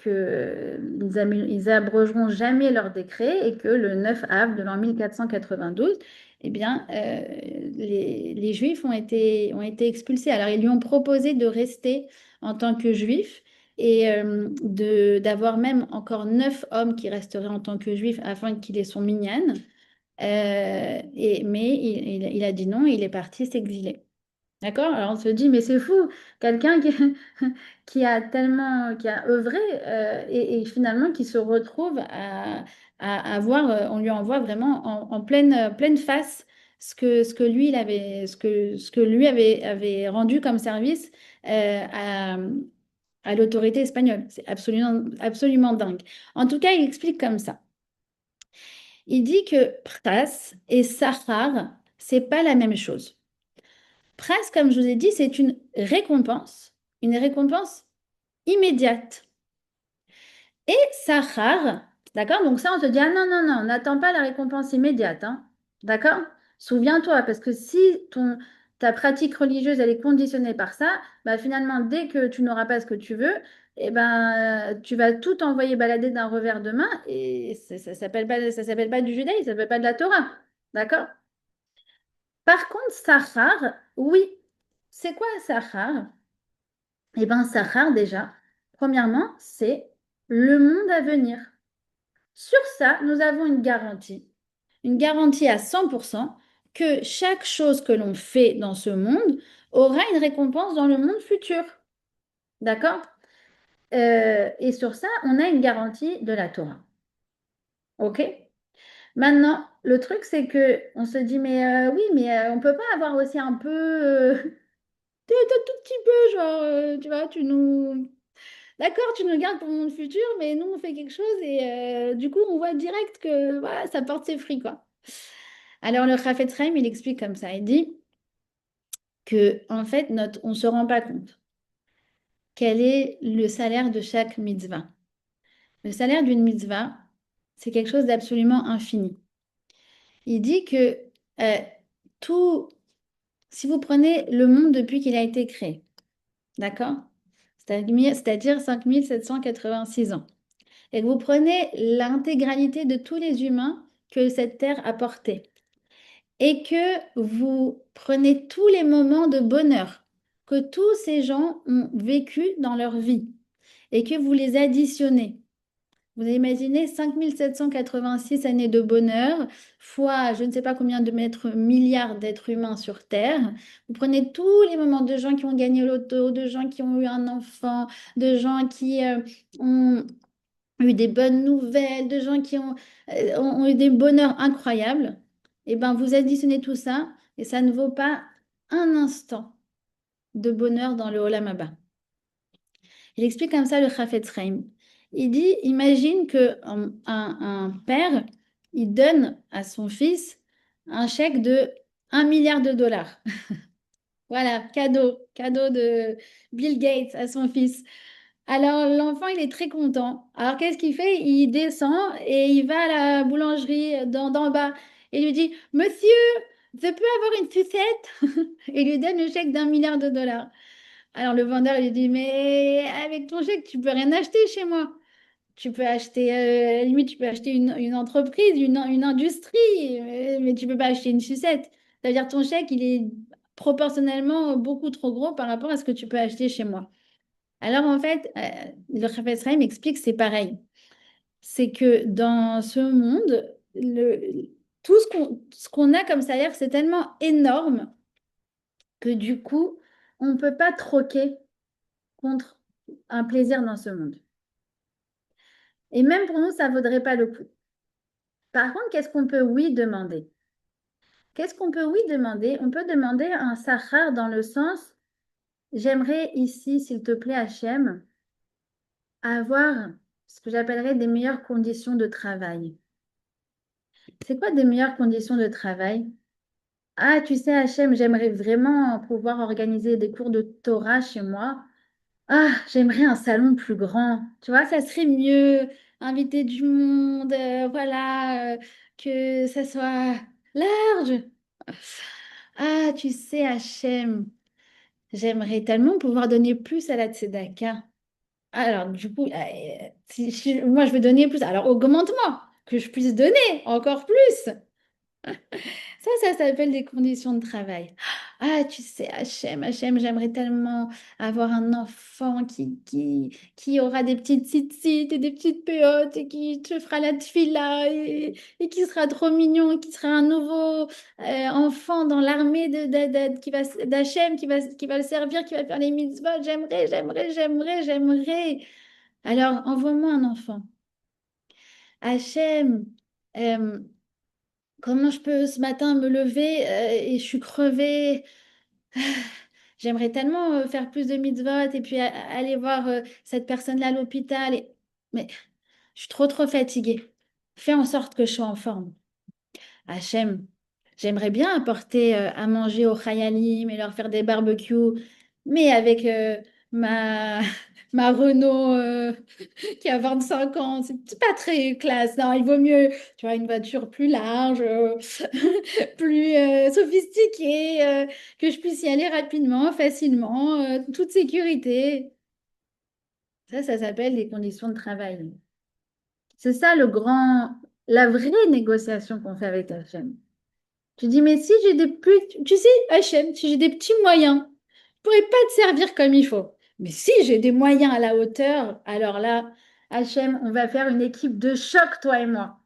Ils abrogeront jamais leur décret et que le 9 avril de l'an 1492, eh bien, les Juifs ont été expulsés. Alors, ils lui ont proposé de rester en tant que Juifs et d'avoir même encore 9 hommes qui resteraient en tant que Juifs afin qu'il ait son minyan. Mais il a dit non, il est parti s'exiler. D'accord? Alors on se dit, mais c'est fou, quelqu'un qui, qui a œuvré et finalement qui se retrouve à avoir, on lui envoie vraiment en pleine face ce que lui, il avait, ce que lui avait rendu comme service à l'autorité espagnole. C'est absolument, absolument dingue. En tout cas, il explique comme ça. Il dit que pras et sahar, c'est pas la même chose. Pras, comme je vous ai dit, c'est une récompense immédiate. Et sahar, d'accord? Donc ça, on te dit, ah non, non, non, n'attends pas la récompense immédiate, hein. D'accord? Souviens-toi, parce que si ta pratique religieuse, elle est conditionnée par ça, bah finalement, dès que tu n'auras pas ce que tu veux, eh ben, tu vas tout envoyer balader d'un revers de main et ça s'appelle pas du judaïsme, ça s'appelle pas de la Torah. D'accord? Par contre, sahar, oui. C'est quoi sahar? Eh bien, sahar, déjà, premièrement, c'est le monde à venir. Sur ça, nous avons une garantie à 100% que chaque chose que l'on fait dans ce monde aura une récompense dans le monde futur. D'accord? Et sur ça, on a une garantie de la Torah. OK? Maintenant, le truc, c'est que on se dit, mais oui, mais on peut pas avoir aussi un peu, tout petit peu, genre, tu vois, d'accord, tu nous gardes pour le monde futur, mais nous, on fait quelque chose et du coup, on voit direct que voilà, ça porte ses fruits, quoi. Alors, le Chafetz Chaim, il explique comme ça. Il dit, que, en fait, on ne se rend pas compte quel est le salaire de chaque mitzvah. Le salaire d'une mitzvah, c'est quelque chose d'absolument infini. Il dit que euh, tout, si vous prenez le monde depuis qu'il a été créé, d'accord? C'est-à-dire 5786 ans, et que vous prenez l'intégralité de tous les humains que cette terre a portés, et que vous prenez tous les moments de bonheur que tous ces gens ont vécu dans leur vie, et que vous les additionnez. Vous imaginez 5786 années de bonheur fois je ne sais pas combien de milliards d'êtres humains sur Terre. Vous prenez tous les moments de gens qui ont gagné l'auto, de gens qui ont eu un enfant, de gens qui ont eu des bonnes nouvelles, de gens qui ont eu des bonheurs incroyables. Et ben vous additionnez tout ça et ça ne vaut pas un instant de bonheur dans le Olam Haba. Il explique comme ça le Chafetz Chaim. Il dit, imagine que un père, il donne à son fils un chèque de 1 milliard de dollars. Voilà, cadeau de Bill Gates à son fils. Alors l'enfant, il est très content. Alors qu'est-ce qu'il fait? Il descend et il va à la boulangerie d'en bas et lui dit, Monsieur, je peux avoir une sucette? Et il lui donne le chèque d'1 milliard de dollars. Alors le vendeur lui dit, mais avec ton chèque, tu peux rien acheter chez moi. Tu peux acheter, à la limite, tu peux acheter une entreprise, une industrie, mais tu peux pas acheter une sucette. Ça veut dire ton chèque, il est proportionnellement beaucoup trop gros par rapport à ce que tu peux acheter chez moi. Alors en fait, le Chafetz Chaim explique que c'est pareil. C'est que dans ce monde, tout ce qu'on a comme salaire, c'est tellement énorme que du coup, on ne peut pas troquer contre un plaisir dans ce monde. Et même pour nous, ça ne vaudrait pas le coup. Par contre, qu'est-ce qu'on peut, oui, demander? Qu'est-ce qu'on peut, oui, demander? On peut demander un sachar dans le sens, j'aimerais ici, s'il te plaît, Hachem, avoir ce que j'appellerais des meilleures conditions de travail. C'est quoi des meilleures conditions de travail? Ah, tu sais, Hachem, j'aimerais vraiment pouvoir organiser des cours de Torah chez moi. Ah, j'aimerais un salon plus grand. Tu vois, ça serait mieux, inviter du monde, voilà, que ça soit large. Ah, tu sais, Hachem, j'aimerais tellement pouvoir donner plus à la tzedaka. Alors, du coup, moi, je veux donner plus. Alors, augmente-moi, que je puisse donner encore plus. Ça s'appelle des conditions de travail. Ah, tu sais, Hachem, j'aimerais tellement avoir un enfant qui aura des petites tzitzit et des petites péotes et qui te fera la tfila et qui sera trop mignon, qui sera un nouveau enfant dans l'armée d'Hachem qui va le servir, qui va faire les mitzvot. J'aimerais. Alors, envoie-moi un enfant. Hachem. euh, Comment je peux ce matin me lever et je suis crevée. J'aimerais tellement faire plus de mitzvot et puis aller voir cette personne-là à l'hôpital. Mais je suis trop fatiguée. Fais en sorte que je sois en forme. Hachem, j'aimerais bien apporter à manger aux Chayalim et leur faire des barbecues, mais avec ma, ma Renault qui a 25 ans, c'est pas très classe. Non, il vaut mieux, tu vois, une voiture plus large, plus sophistiquée, que je puisse y aller rapidement, facilement, toute sécurité. Ça s'appelle les conditions de travail. C'est ça la vraie négociation qu'on fait avec Hachem. Tu dis, mais si j'ai des plus... Tu sais, Hachem, si j'ai des petits moyens, je pourrais pas te servir comme il faut. Mais si j'ai des moyens à la hauteur, alors là, Hachem, on va faire une équipe de choc, toi et moi.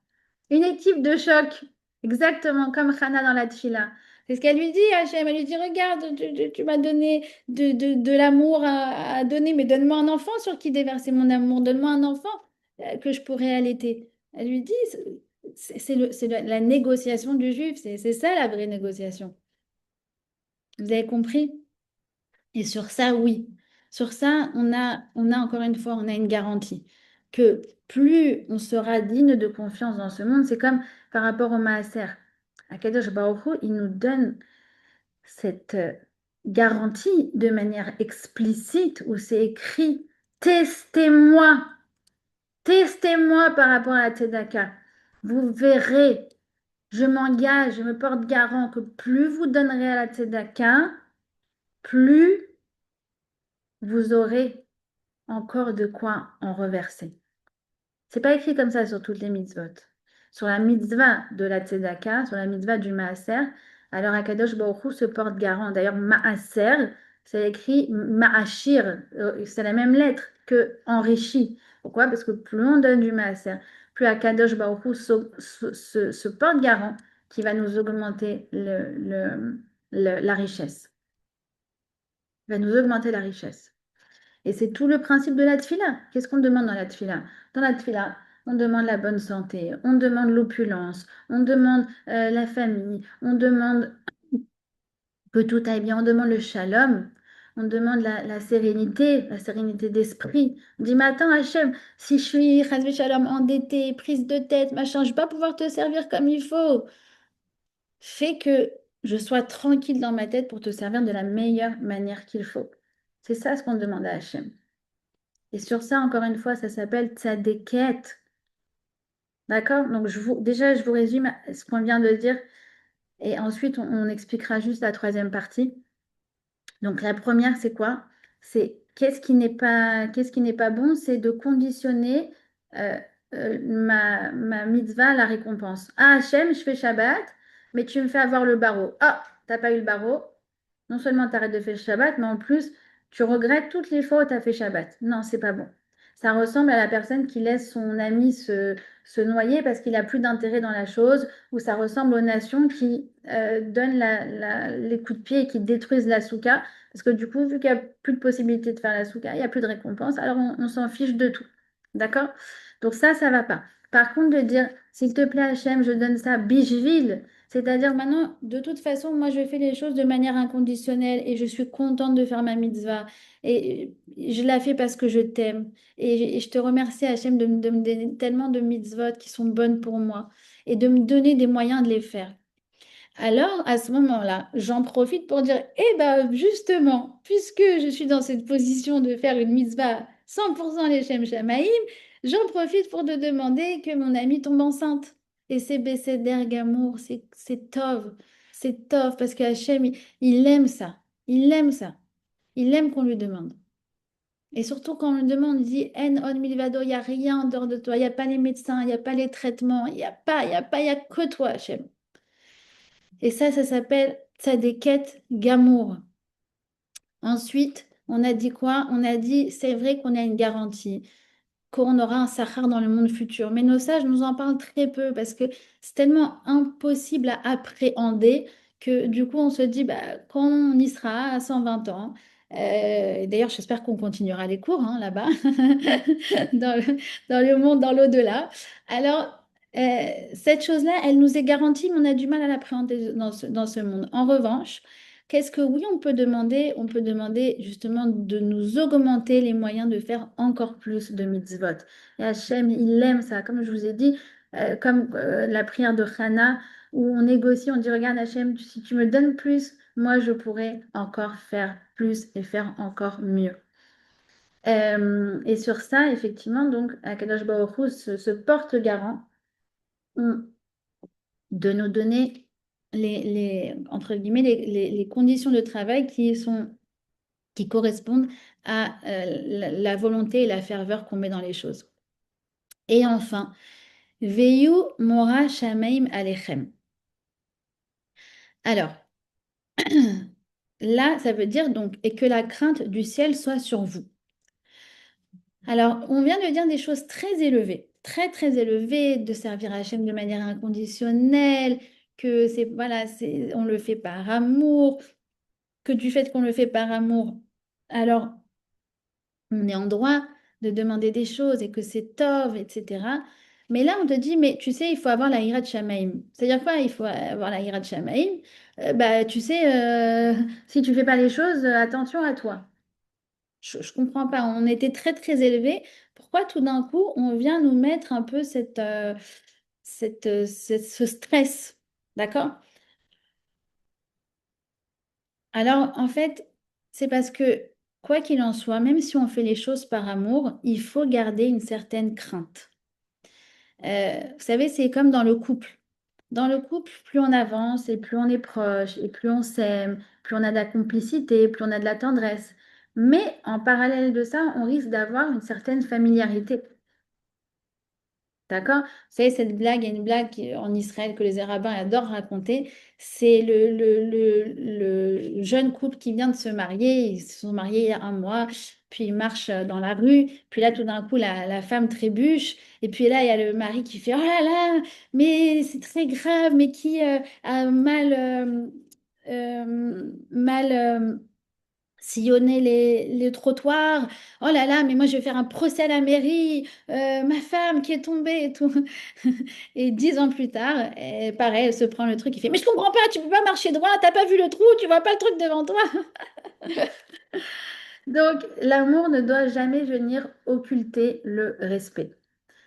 Une équipe de choc, exactement comme Hannah dans la Tchila. C'est ce qu'elle lui dit, Hachem. Elle lui dit, regarde, tu m'as donné de l'amour à donner, mais donne-moi un enfant sur qui déverser mon amour. Donne-moi un enfant que je pourrais allaiter. Elle lui dit, la négociation du juif, c'est ça la vraie négociation. Vous avez compris? Et sur ça, oui. Sur ça, on a encore une fois, on a une garantie que plus on sera digne de confiance dans ce monde, c'est comme par rapport au Maaser. Akadosh Baruch Hu, il nous donne cette garanti de manière explicite où c'est écrit, testez-moi, testez-moi par rapport à la tzedaka. Vous verrez, je m'engage, je me porte garant que plus vous donnerez à la tzedaka, plus vous aurez encore de quoi en reverser. C'est pas écrit comme ça sur toutes les mitzvot. Sur la mitzvah de la tzedaka, sur la mitzvah du maaser, alors Akadosh Baruch Hu se porte garant. D'ailleurs, maaser, c'est écrit maashir, c'est la même lettre que enrichi. Pourquoi? Parce que plus on donne du maaser, plus Akadosh Baruch Hu se porte garant qui va nous augmenter la richesse. Il va nous augmenter la richesse. Et c'est tout le principe de la tfila. Qu'est-ce qu'on demande dans la tfila? Dans la tfila, on demande la bonne santé, on demande l'opulence, on demande la famille, on demande que tout aille bien, on demande le shalom, on demande la sérénité d'esprit. On dit, mais attends, Hachem, si je suis, chas shalom, endettée, prise de tête, machin, je ne vais pas pouvoir te servir comme il faut. Fais que je sois tranquille dans ma tête pour te servir de la meilleure manière qu'il faut. C'est ça ce qu'on demande à Hachem. Et sur ça, encore une fois, ça s'appelle tzadéket. D'accord? Donc, déjà, je vous résume ce qu'on vient de dire. Et ensuite, on expliquera juste la troisième partie. Donc, la première, c'est quoi? C'est qu'est-ce qui n'est pas bon? C'est de conditionner euh, ma mitzvah à la récompense. Ah, Hachem, je fais Shabbat, mais tu me fais avoir le barreau. Ah, t'as pas eu le barreau. Non seulement tu arrêtes de faire le Shabbat, mais en plus, tu regrettes toutes les fois où tu as fait Shabbat. Non, c'est pas bon. Ça ressemble à la personne qui laisse son ami se noyer parce qu'il a plus d'intérêt dans la chose, ou ça ressemble aux nations qui donnent les coups de pied et qui détruisent la souka, parce que du coup, vu qu'il n'y a plus de possibilité de faire la souka, il n'y a plus de récompense, alors on s'en fiche de tout. D'accord? Donc ça va pas. Par contre, de dire, s'il te plaît, Hachem, je donne ça, bishvil, c'est-à-dire maintenant, de toute façon, moi, je fais les choses de manière inconditionnelle et je suis contente de faire ma mitzvah. Et je la fais parce que je t'aime. Et je te remercie, Hachem, de me donner tellement de mitzvot qui sont bonnes pour moi et de me donner des moyens de les faire. Alors, à ce moment-là, j'en profite pour dire, eh ben, justement, puisque je suis dans cette position de faire une mitzvah 100% Leshem Shamaïm, j'en profite pour te demander que mon amie tombe enceinte. Et c'est Besséder Gamour, c'est Tov. C'est Tov, parce que Hachem, il aime ça. Il aime ça. Il aime qu'on lui demande. Et surtout quand on lui demande, il dit, En on milvado, il n'y a rien en dehors de toi. Il n'y a pas les médecins, il n'y a pas les traitements, il y a que toi, Hachem. Et ça s'appelle tzadéket gamour. Ensuite, on a dit quoi? On a dit, c'est vrai qu'on a une garantie, qu'on aura un sahar dans le monde futur. Mais nos sages nous en parlent très peu parce que c'est tellement impossible à appréhender que du coup, on se dit, bah, quand on y sera à 120 ans, et d'ailleurs, j'espère qu'on continuera les cours là-bas, dans dans le monde, dans l'au-delà. Alors, cette chose-là, elle nous est garantie, mais on a du mal à l'appréhender dans ce monde. En revanche, qu'est-ce que oui, on peut demander? On peut demander justement de nous augmenter les moyens de faire encore plus de mitzvot. Et Hachem, il aime ça. Comme je vous ai dit, comme la prière de Hannah, où on négocie, on dit, regarde Hachem, si tu me donnes plus, moi je pourrais encore faire plus et faire encore mieux. Et sur ça, effectivement, donc, Akadosh Baruch Hu se porte garant de nous donner entre guillemets, les conditions de travail qui correspondent à la volonté et la ferveur qu'on met dans les choses. Et enfin, Veyu Mora Shamaim Alechem. Alors, là, ça veut dire donc, et que la crainte du ciel soit sur vous. Alors, on vient de dire des choses très élevées, très très élevées, de servir Hachem de manière inconditionnelle, que voilà, on le fait par amour, que du fait qu'on le fait par amour, alors on est en droit de demander des choses et que c'est tov, etc. Mais là, on te dit, mais tu sais, il faut avoir la hirat shamaim. C'est-à-dire quoi? Il faut avoir la hirat shamaim. Bah, tu sais, si tu fais pas les choses, attention à toi. Je comprends pas. On était très très élevés. Pourquoi tout d'un coup on vient nous mettre un peu ce stress? D'accord? Alors, en fait, c'est parce que, quoi qu'il en soit, même si on fait les choses par amour, il faut garder une certaine crainte. Vous savez, c'est comme dans le couple. Dans le couple, plus on avance et plus on est proche et plus on s'aime, plus on a de la complicité, plus on a de la tendresse. Mais en parallèle de ça, on risque d'avoir une certaine familiarité. D'accord? Vous savez, cette blague, il y a une blague en Israël que les rabbins adorent raconter. C'est le jeune couple qui vient de se marier. Ils se sont mariés il y a un mois, puis ils marchent dans la rue. Puis là, tout d'un coup, la femme trébuche. Et puis là, il y a le mari qui fait, oh là là, mais c'est très grave, mais qui a mal sillonner les trottoirs. Oh là là, mais moi je vais faire un procès à la mairie, ma femme qui est tombée et tout. Et 10 ans plus tard, pareil, elle se prend le truc, il fait, mais je comprends pas, tu peux pas marcher droit, t'as pas vu le trou, tu vois pas le truc devant toi. Donc l'amour ne doit jamais venir occulter le respect.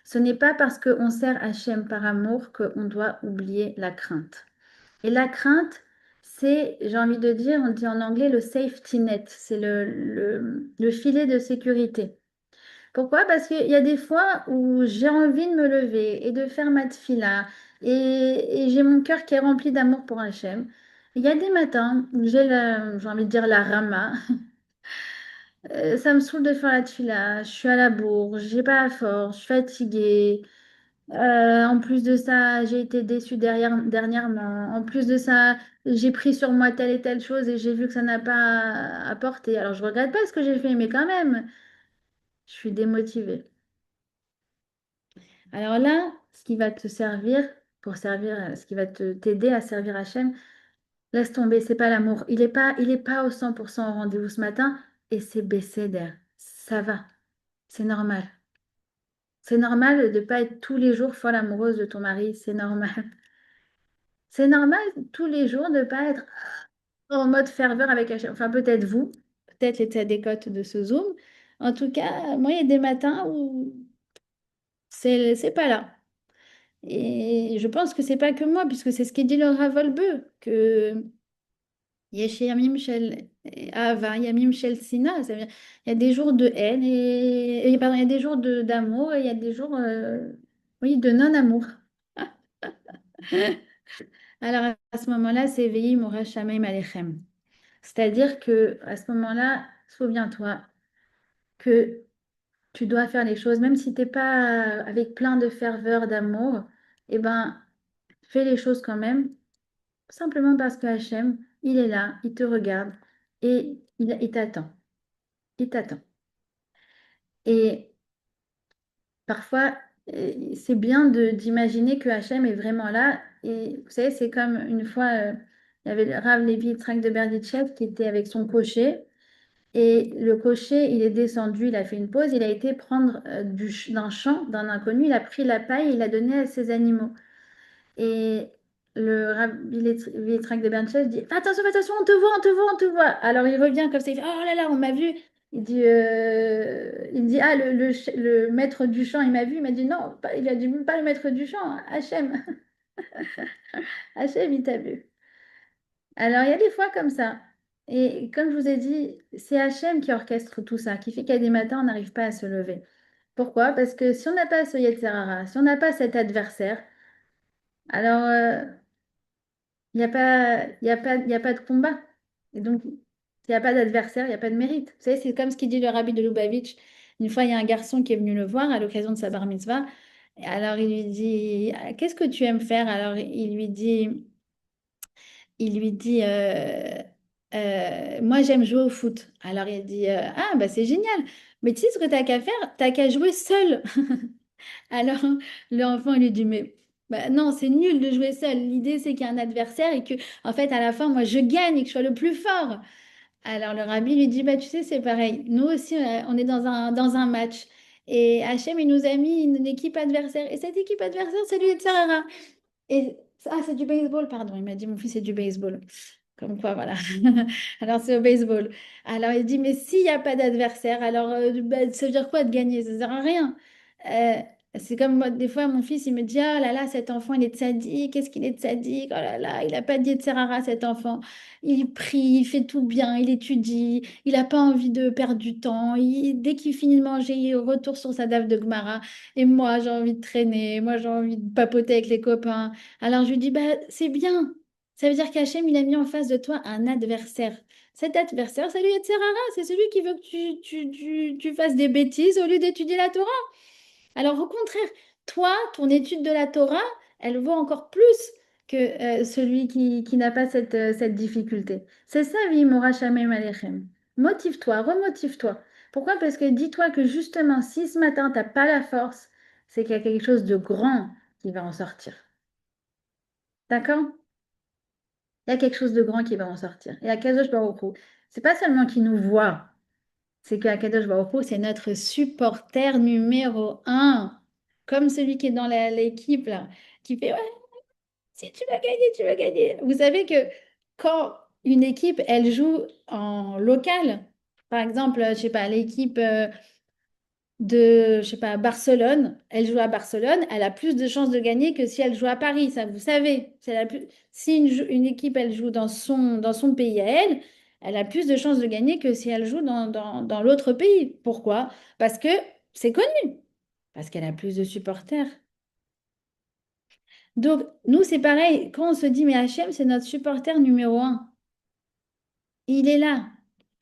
Ce n'est pas parce qu'on sert Hachem par amour qu'on doit oublier la crainte. Et la crainte, c'est, j'ai envie de dire, on dit en anglais le safety net, c'est le filet de sécurité. Pourquoi? Parce qu'il y a des fois où j'ai envie de me lever et de faire ma tefila et j'ai mon cœur qui est rempli d'amour pour Hachem. Il y a des matins où j'ai envie de dire la rama. Ça me saoule de faire la tefila, je suis à la bourre, j'ai pas la force, je suis fatiguée. En plus de ça, j'ai été déçue dernièrement. En plus de ça, j'ai pris sur moi telle et telle chose et j'ai vu que ça n'a pas apporté. Alors, je regrette pas ce que j'ai fait, mais quand même, je suis démotivée. Alors là, ce qui va te servir pour servir, ce qui va t'aider à servir Hachem, laisse tomber, c'est pas l'amour. Il est pas au 100% au rendez-vous ce matin et c'est baissé d'air. Ça va, c'est normal. C'est normal de ne pas être tous les jours folle amoureuse de ton mari, c'est normal. C'est normal tous les jours de ne pas être en mode ferveur avec Hachem. Enfin, peut-être vous, peut-être les tzadékotes de ce Zoom. En tout cas, moi, il y a des matins où c'est pas là. Et je pense que c'est pas que moi, puisque c'est ce qu'est dit le Rav Wolbe, que Yesh Yamim Shel Ahava, Yamim Shel Sina. Ça veut dire, il y a des jours de haine pardon, il y a des jours d'amour et il y a des jours, oui, de non-amour. Alors à ce moment-là, c'est Vehi Mora Shamaim Alechem. C'est-à-dire que à ce moment-là, souviens-toi que tu dois faire les choses, même si t'es pas avec plein de ferveur, d'amour, eh ben, fais les choses quand même, simplement parce que Hachem, il est là, il te regarde et il t'attend. Il t'attend. Et parfois, c'est bien d'imaginer que Hachem est vraiment là. Et vous savez, c'est comme une fois, il y avait le Rav Levi Yitzhak de Berditchev qui était avec son cocher. Et le cocher, il est descendu, il a fait une pause, il a été prendre d'un champ, d'un inconnu, il a pris la paille et il l'a donnée à ses animaux. Et le rabbi Yitzhak de Bernchef dit, fais attention, on te voit, on te voit, on te voit. Alors il revient comme ça, il fait, oh là là, on m'a vu. Il dit, ah, le maître du champ, il m'a vu, il m'a dit, non, il a dit, pas le maître du champ, Hachem. Hachem, il t'a vu. Alors, il y a des fois comme ça. Et comme je vous ai dit, c'est Hachem qui orchestre tout ça, qui fait qu'il y a des matins, on n'arrive pas à se lever. Pourquoi? Parce que si on n'a pas ce Yetzer Hara, si on n'a pas cet adversaire, alors il n'y a pas, il y a pas de combat. Et donc, s'il n'y a pas d'adversaire, il n'y a pas de mérite. Vous savez, c'est comme ce qu'il dit le rabbi de Lubavitch. Une fois, il y a un garçon qui est venu le voir à l'occasion de sa bar mitzvah. Et alors, il lui dit, ah, qu'est-ce que tu aimes faire? Alors, il lui dit, moi j'aime jouer au foot. Alors il dit, ah bah c'est génial, mais tu sais ce que t'as qu'à faire, t'as qu'à jouer seul. Alors l'enfant il lui dit, mais bah, non, c'est nul de jouer seul. L'idée c'est qu'il y a un adversaire et que en fait à la fin moi je gagne et que je sois le plus fort. Alors le rabbi lui dit, bah tu sais c'est pareil, nous aussi on est dans un match. Et Hachem, il nous a mis une équipe adversaire. Et cette équipe adversaire, c'est lui et Tsarara. Et c'est du baseball, pardon. Il m'a dit, mon fils, c'est du baseball. Comme quoi, voilà. Alors, c'est au baseball. Alors, il dit, mais s'il n'y a pas d'adversaire, alors bah, ça veut dire quoi de gagner? Ça ne sert à rien. C'est comme moi, des fois, mon fils, il me dit, ah là là, cet enfant, il est sadique, qu'est-ce qu'il est de sadique, oh là là, il n'a pas dit de Serrara, cet enfant. Il prie, il fait tout bien, il étudie, il n'a pas envie de perdre du temps. Dès qu'il finit de manger, il retourne sur sa daf de Gemara. Et moi, j'ai envie de traîner, moi, j'ai envie de papoter avec les copains. Alors, je lui dis, bah, c'est bien. Ça veut dire qu'Hachem, il a mis en face de toi un adversaire. Cet adversaire, c'est lui, Serrara, c'est celui qui veut que tu fasses des bêtises au lieu d'étudier la Torah. Alors, au contraire, toi, ton étude de la Torah, elle vaut encore plus que celui qui n'a pas cette difficulté. C'est ça, Vimora Shamem Alechem. Motive-toi, remotive-toi. Pourquoi? Parce que dis-toi que justement, si ce matin, tu n'as pas la force, c'est qu'il y a quelque chose de grand qui va en sortir. D'accord? Il y a quelque chose de grand qui va en sortir. Et Akadosh Baruch Hu, c'est pas seulement qu'il nous voit, c'est que Akadosh Baruch Hu, c'est notre supporter numéro un. Comme celui qui est dans l'équipe, là, qui fait, ouais, si tu vas gagner, tu vas gagner. Vous savez que quand une équipe, elle joue en local, par exemple, je sais pas, l'équipe de, je sais pas, Barcelone, elle joue à Barcelone, elle a plus de chances de gagner que si elle joue à Paris, ça vous savez. Si une équipe, elle joue dans son pays à elle, elle a plus de chances de gagner que si elle joue dans l'autre pays. Pourquoi? Parce que c'est connu, parce qu'elle a plus de supporters. Donc, nous, c'est pareil, quand on se dit, mais Hachem, c'est notre supporter numéro un. Il est là,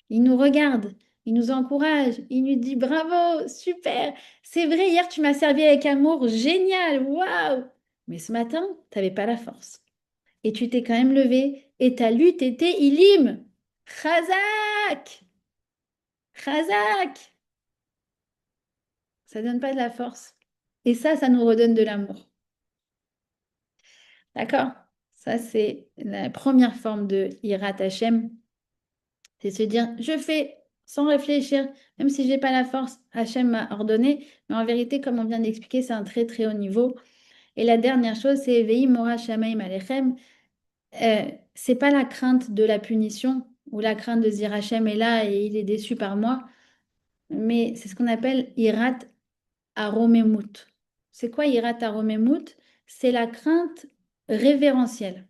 il nous regarde, il nous encourage, il nous dit bravo, super, c'est vrai, hier tu m'as servi avec amour, génial, waouh. Mais ce matin, tu n'avais pas la force. Et tu t'es quand même levé et ta lutte était illim. Chazak, Chazak. Ça donne pas de la force. Et ça nous redonne de l'amour. D'accord? Ça, c'est la première forme de Hirat Hashem. C'est se dire, je fais sans réfléchir, même si j'ai pas la force, Hachem m'a ordonné. Mais en vérité, comme on vient d'expliquer, c'est un très très haut niveau. Et la dernière chose, c'est Vehi Mora Shamaim Alechem. C'est pas la crainte de la punition ou la crainte de se dire Hachem est là et il est déçu par moi, mais c'est ce qu'on appelle Hirat Aromemut. C'est quoi Hirat Aromemut? C'est la crainte révérentielle.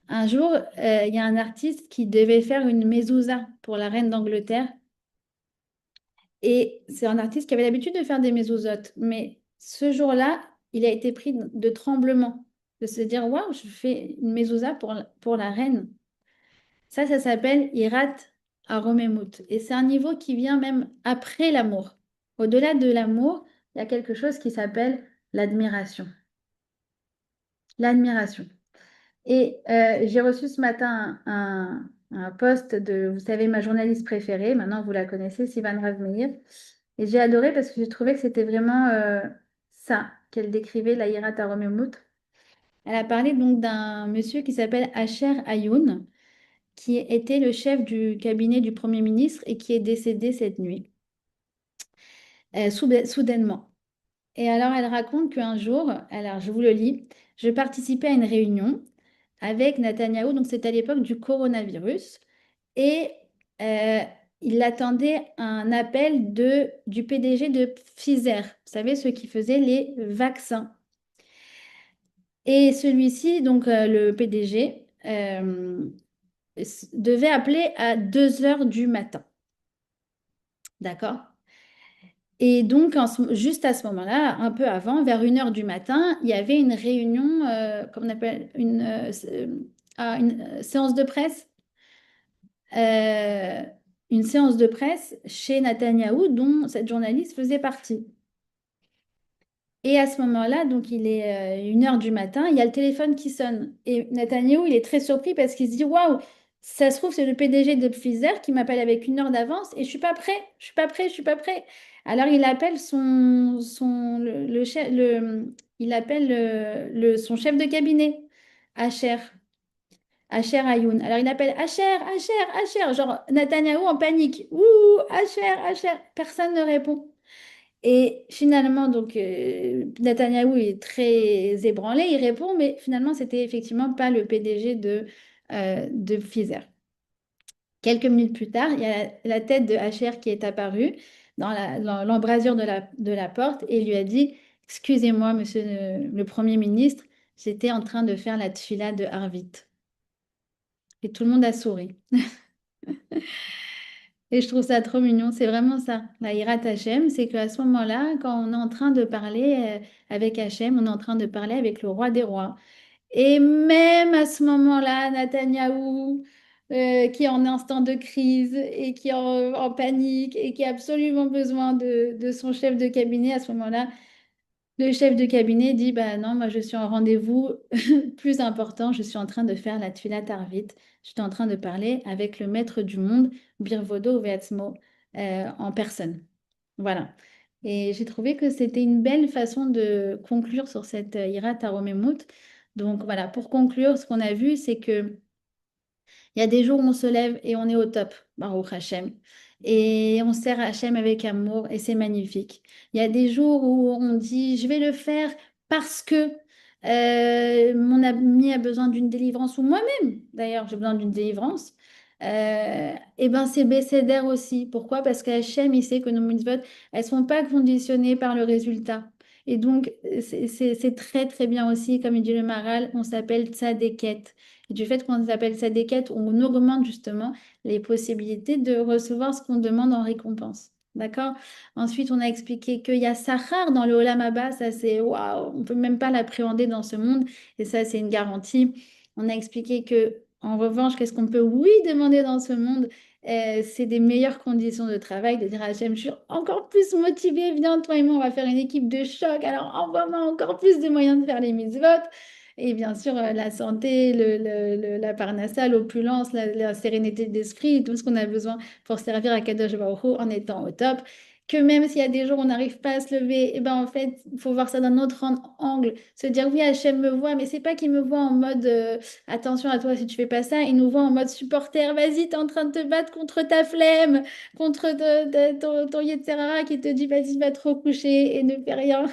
Un jour, il y a un artiste qui devait faire une mezouza pour la reine d'Angleterre. Et c'est un artiste qui avait l'habitude de faire des mezouzotes. Mais ce jour-là, il a été pris de tremblement, de se dire, waouh, je fais une mezouza pour la reine. Ça s'appelle Hirat Aromemut. Et c'est un niveau qui vient même après l'amour. Au-delà de l'amour, il y a quelque chose qui s'appelle l'admiration. L'admiration. Et j'ai reçu ce matin un post de, vous savez, ma journaliste préférée, maintenant vous la connaissez, Sivan Rav Meir. Et j'ai adoré parce que j'ai trouvé que c'était vraiment ça qu'elle décrivait, la Hirat Aromemut. Elle a parlé donc d'un monsieur qui s'appelle Asher Ayoun, qui était le chef du cabinet du Premier ministre et qui est décédé cette nuit, soudainement. Et alors, elle raconte qu'un jour, alors je vous le lis, je participais à une réunion avec Netanyahou, donc c'était à l'époque du coronavirus, et euh, il attendait un appel du PDG de Pfizer, vous savez, ceux qui faisaient les vaccins. Et celui-ci, donc le PDG, devait appeler à 2 heures du matin. D'accord? Et donc, juste à ce moment-là, un peu avant, vers 1 heure du matin, il y avait une réunion, comme on appelle, une séance de presse, euh, une séance de presse chez Netanyahou, dont cette journaliste faisait partie. Et à ce moment-là, donc il est 1 heure du matin, il y a le téléphone qui sonne. Et Netanyahou, il est très surpris parce qu'il se dit, waouh, ça se trouve, c'est le PDG de Pfizer qui m'appelle avec 1 heure d'avance et je suis pas prêt, je suis pas prêt, je suis pas prêt. Alors il appelle le chef, il appelle son chef de cabinet, Asher, Asher Ayoun. Alors il appelle Asher, Asher, Asher, genre Netanyahou en panique. Ouh, Asher, Asher, personne ne répond. Et finalement, donc, Netanyahou est très ébranlé, il répond, mais finalement, c'était effectivement pas le PDG de Pfizer. Quelques minutes plus tard, il y a la tête de HR qui est apparue. dans l'embrasure de la porte et il lui a dit, excusez-moi, monsieur le Premier ministre, j'étais en train de faire la tfila de Harvit. Et tout le monde a souri. Et je trouve ça trop mignon. C'est vraiment ça. La Hirat Hashem, c'est qu'à ce moment-là, quand on est en train de parler avec Hachem, on est en train de parler avec le roi des rois. Et même à ce moment-là, Netanyahou, qui est en instant de crise et qui est en panique et qui a absolument besoin de son chef de cabinet, à ce moment-là, le chef de cabinet dit, bah non, moi je suis en rendez-vous plus important, je suis en train de faire la Tfilat Arvit, je suis en train de parler avec le maître du monde, Birvodo Veatzmo, en personne. Voilà. Et j'ai trouvé que c'était une belle façon de conclure sur cette Hirat Aromemut. Donc voilà, pour conclure, ce qu'on a vu, c'est que il y a des jours où on se lève et on est au top, Baruch Hashem. Et on sert Hashem avec amour et c'est magnifique. Il y a des jours où on dit, je vais le faire parce que mon ami a besoin d'une délivrance ou moi-même, d'ailleurs, j'ai besoin d'une délivrance. Et ben c'est bécédaire aussi. Pourquoi? Parce qu'Hachem, il sait que nos mitzvot, elles sont pas conditionnées par le résultat. Et donc, c'est très très bien aussi, comme il dit le Maral, on s'appelle tzadéket. Et du fait qu'on s'appelle ça des quêtes, on augmente justement les possibilités de recevoir ce qu'on demande en récompense. D'accord? Ensuite, on a expliqué qu'il y a Sahar dans le Olam Abba, ça c'est waouh, on ne peut même pas l'appréhender dans ce monde, et ça c'est une garantie. On a expliqué que, en revanche, qu'est-ce qu'on peut, oui, demander dans ce monde? C'est des meilleures conditions de travail, de dire à Hachem, je suis encore plus motivée, viens, toi et moi, on va faire une équipe de choc, alors envoie-moi encore plus de moyens de faire les mitzvot. Et bien sûr, la santé, la parnassa, l'opulence, la sérénité d'esprit, tout ce qu'on a besoin pour servir à Kadosh Baruch Hu en étant au top. Que même s'il y a des jours où on n'arrive pas à se lever, et ben en fait, il faut voir ça d'un autre angle. Se dire, oui, Hachem me voit, mais c'est pas qu'il me voit en mode attention à toi si tu fais pas ça. Il nous voit en mode supporter. Vas-y, t'es en train de te battre contre ta flemme, contre ton Yetzirara qui te dit, vas-y, va te recoucher et ne fais rien.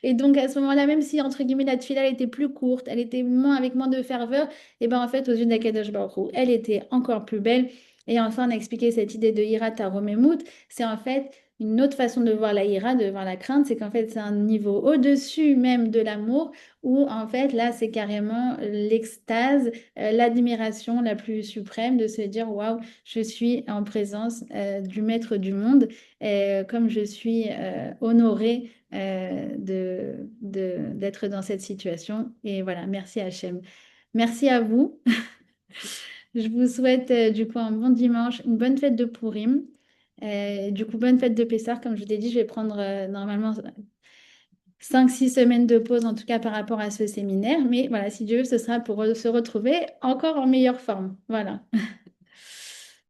Et donc à ce moment-là, même si entre guillemets la tefila elle était plus courte, elle était moins avec moins de ferveur, et ben en fait aux yeux d'Akadosh Baruch Hu, elle était encore plus belle. Et enfin, on a expliqué cette idée de Hirat Aromemut, c'est en fait une autre façon de voir la ira, de voir la crainte, c'est qu'en fait c'est un niveau au-dessus même de l'amour, où en fait là c'est carrément l'extase, l'admiration la plus suprême de se dire waouh, je suis en présence du maître du monde, comme je suis honorée d'être dans cette situation. Et voilà, merci Hachem. Merci à vous. Je vous souhaite du coup un bon dimanche, une bonne fête de Purim. Du coup, bonne fête de Pessah. Comme je vous l'ai dit, je vais prendre normalement 5 6 semaines de pause, en tout cas par rapport à ce séminaire. Mais voilà, si Dieu veut, ce sera pour se retrouver encore en meilleure forme. Voilà.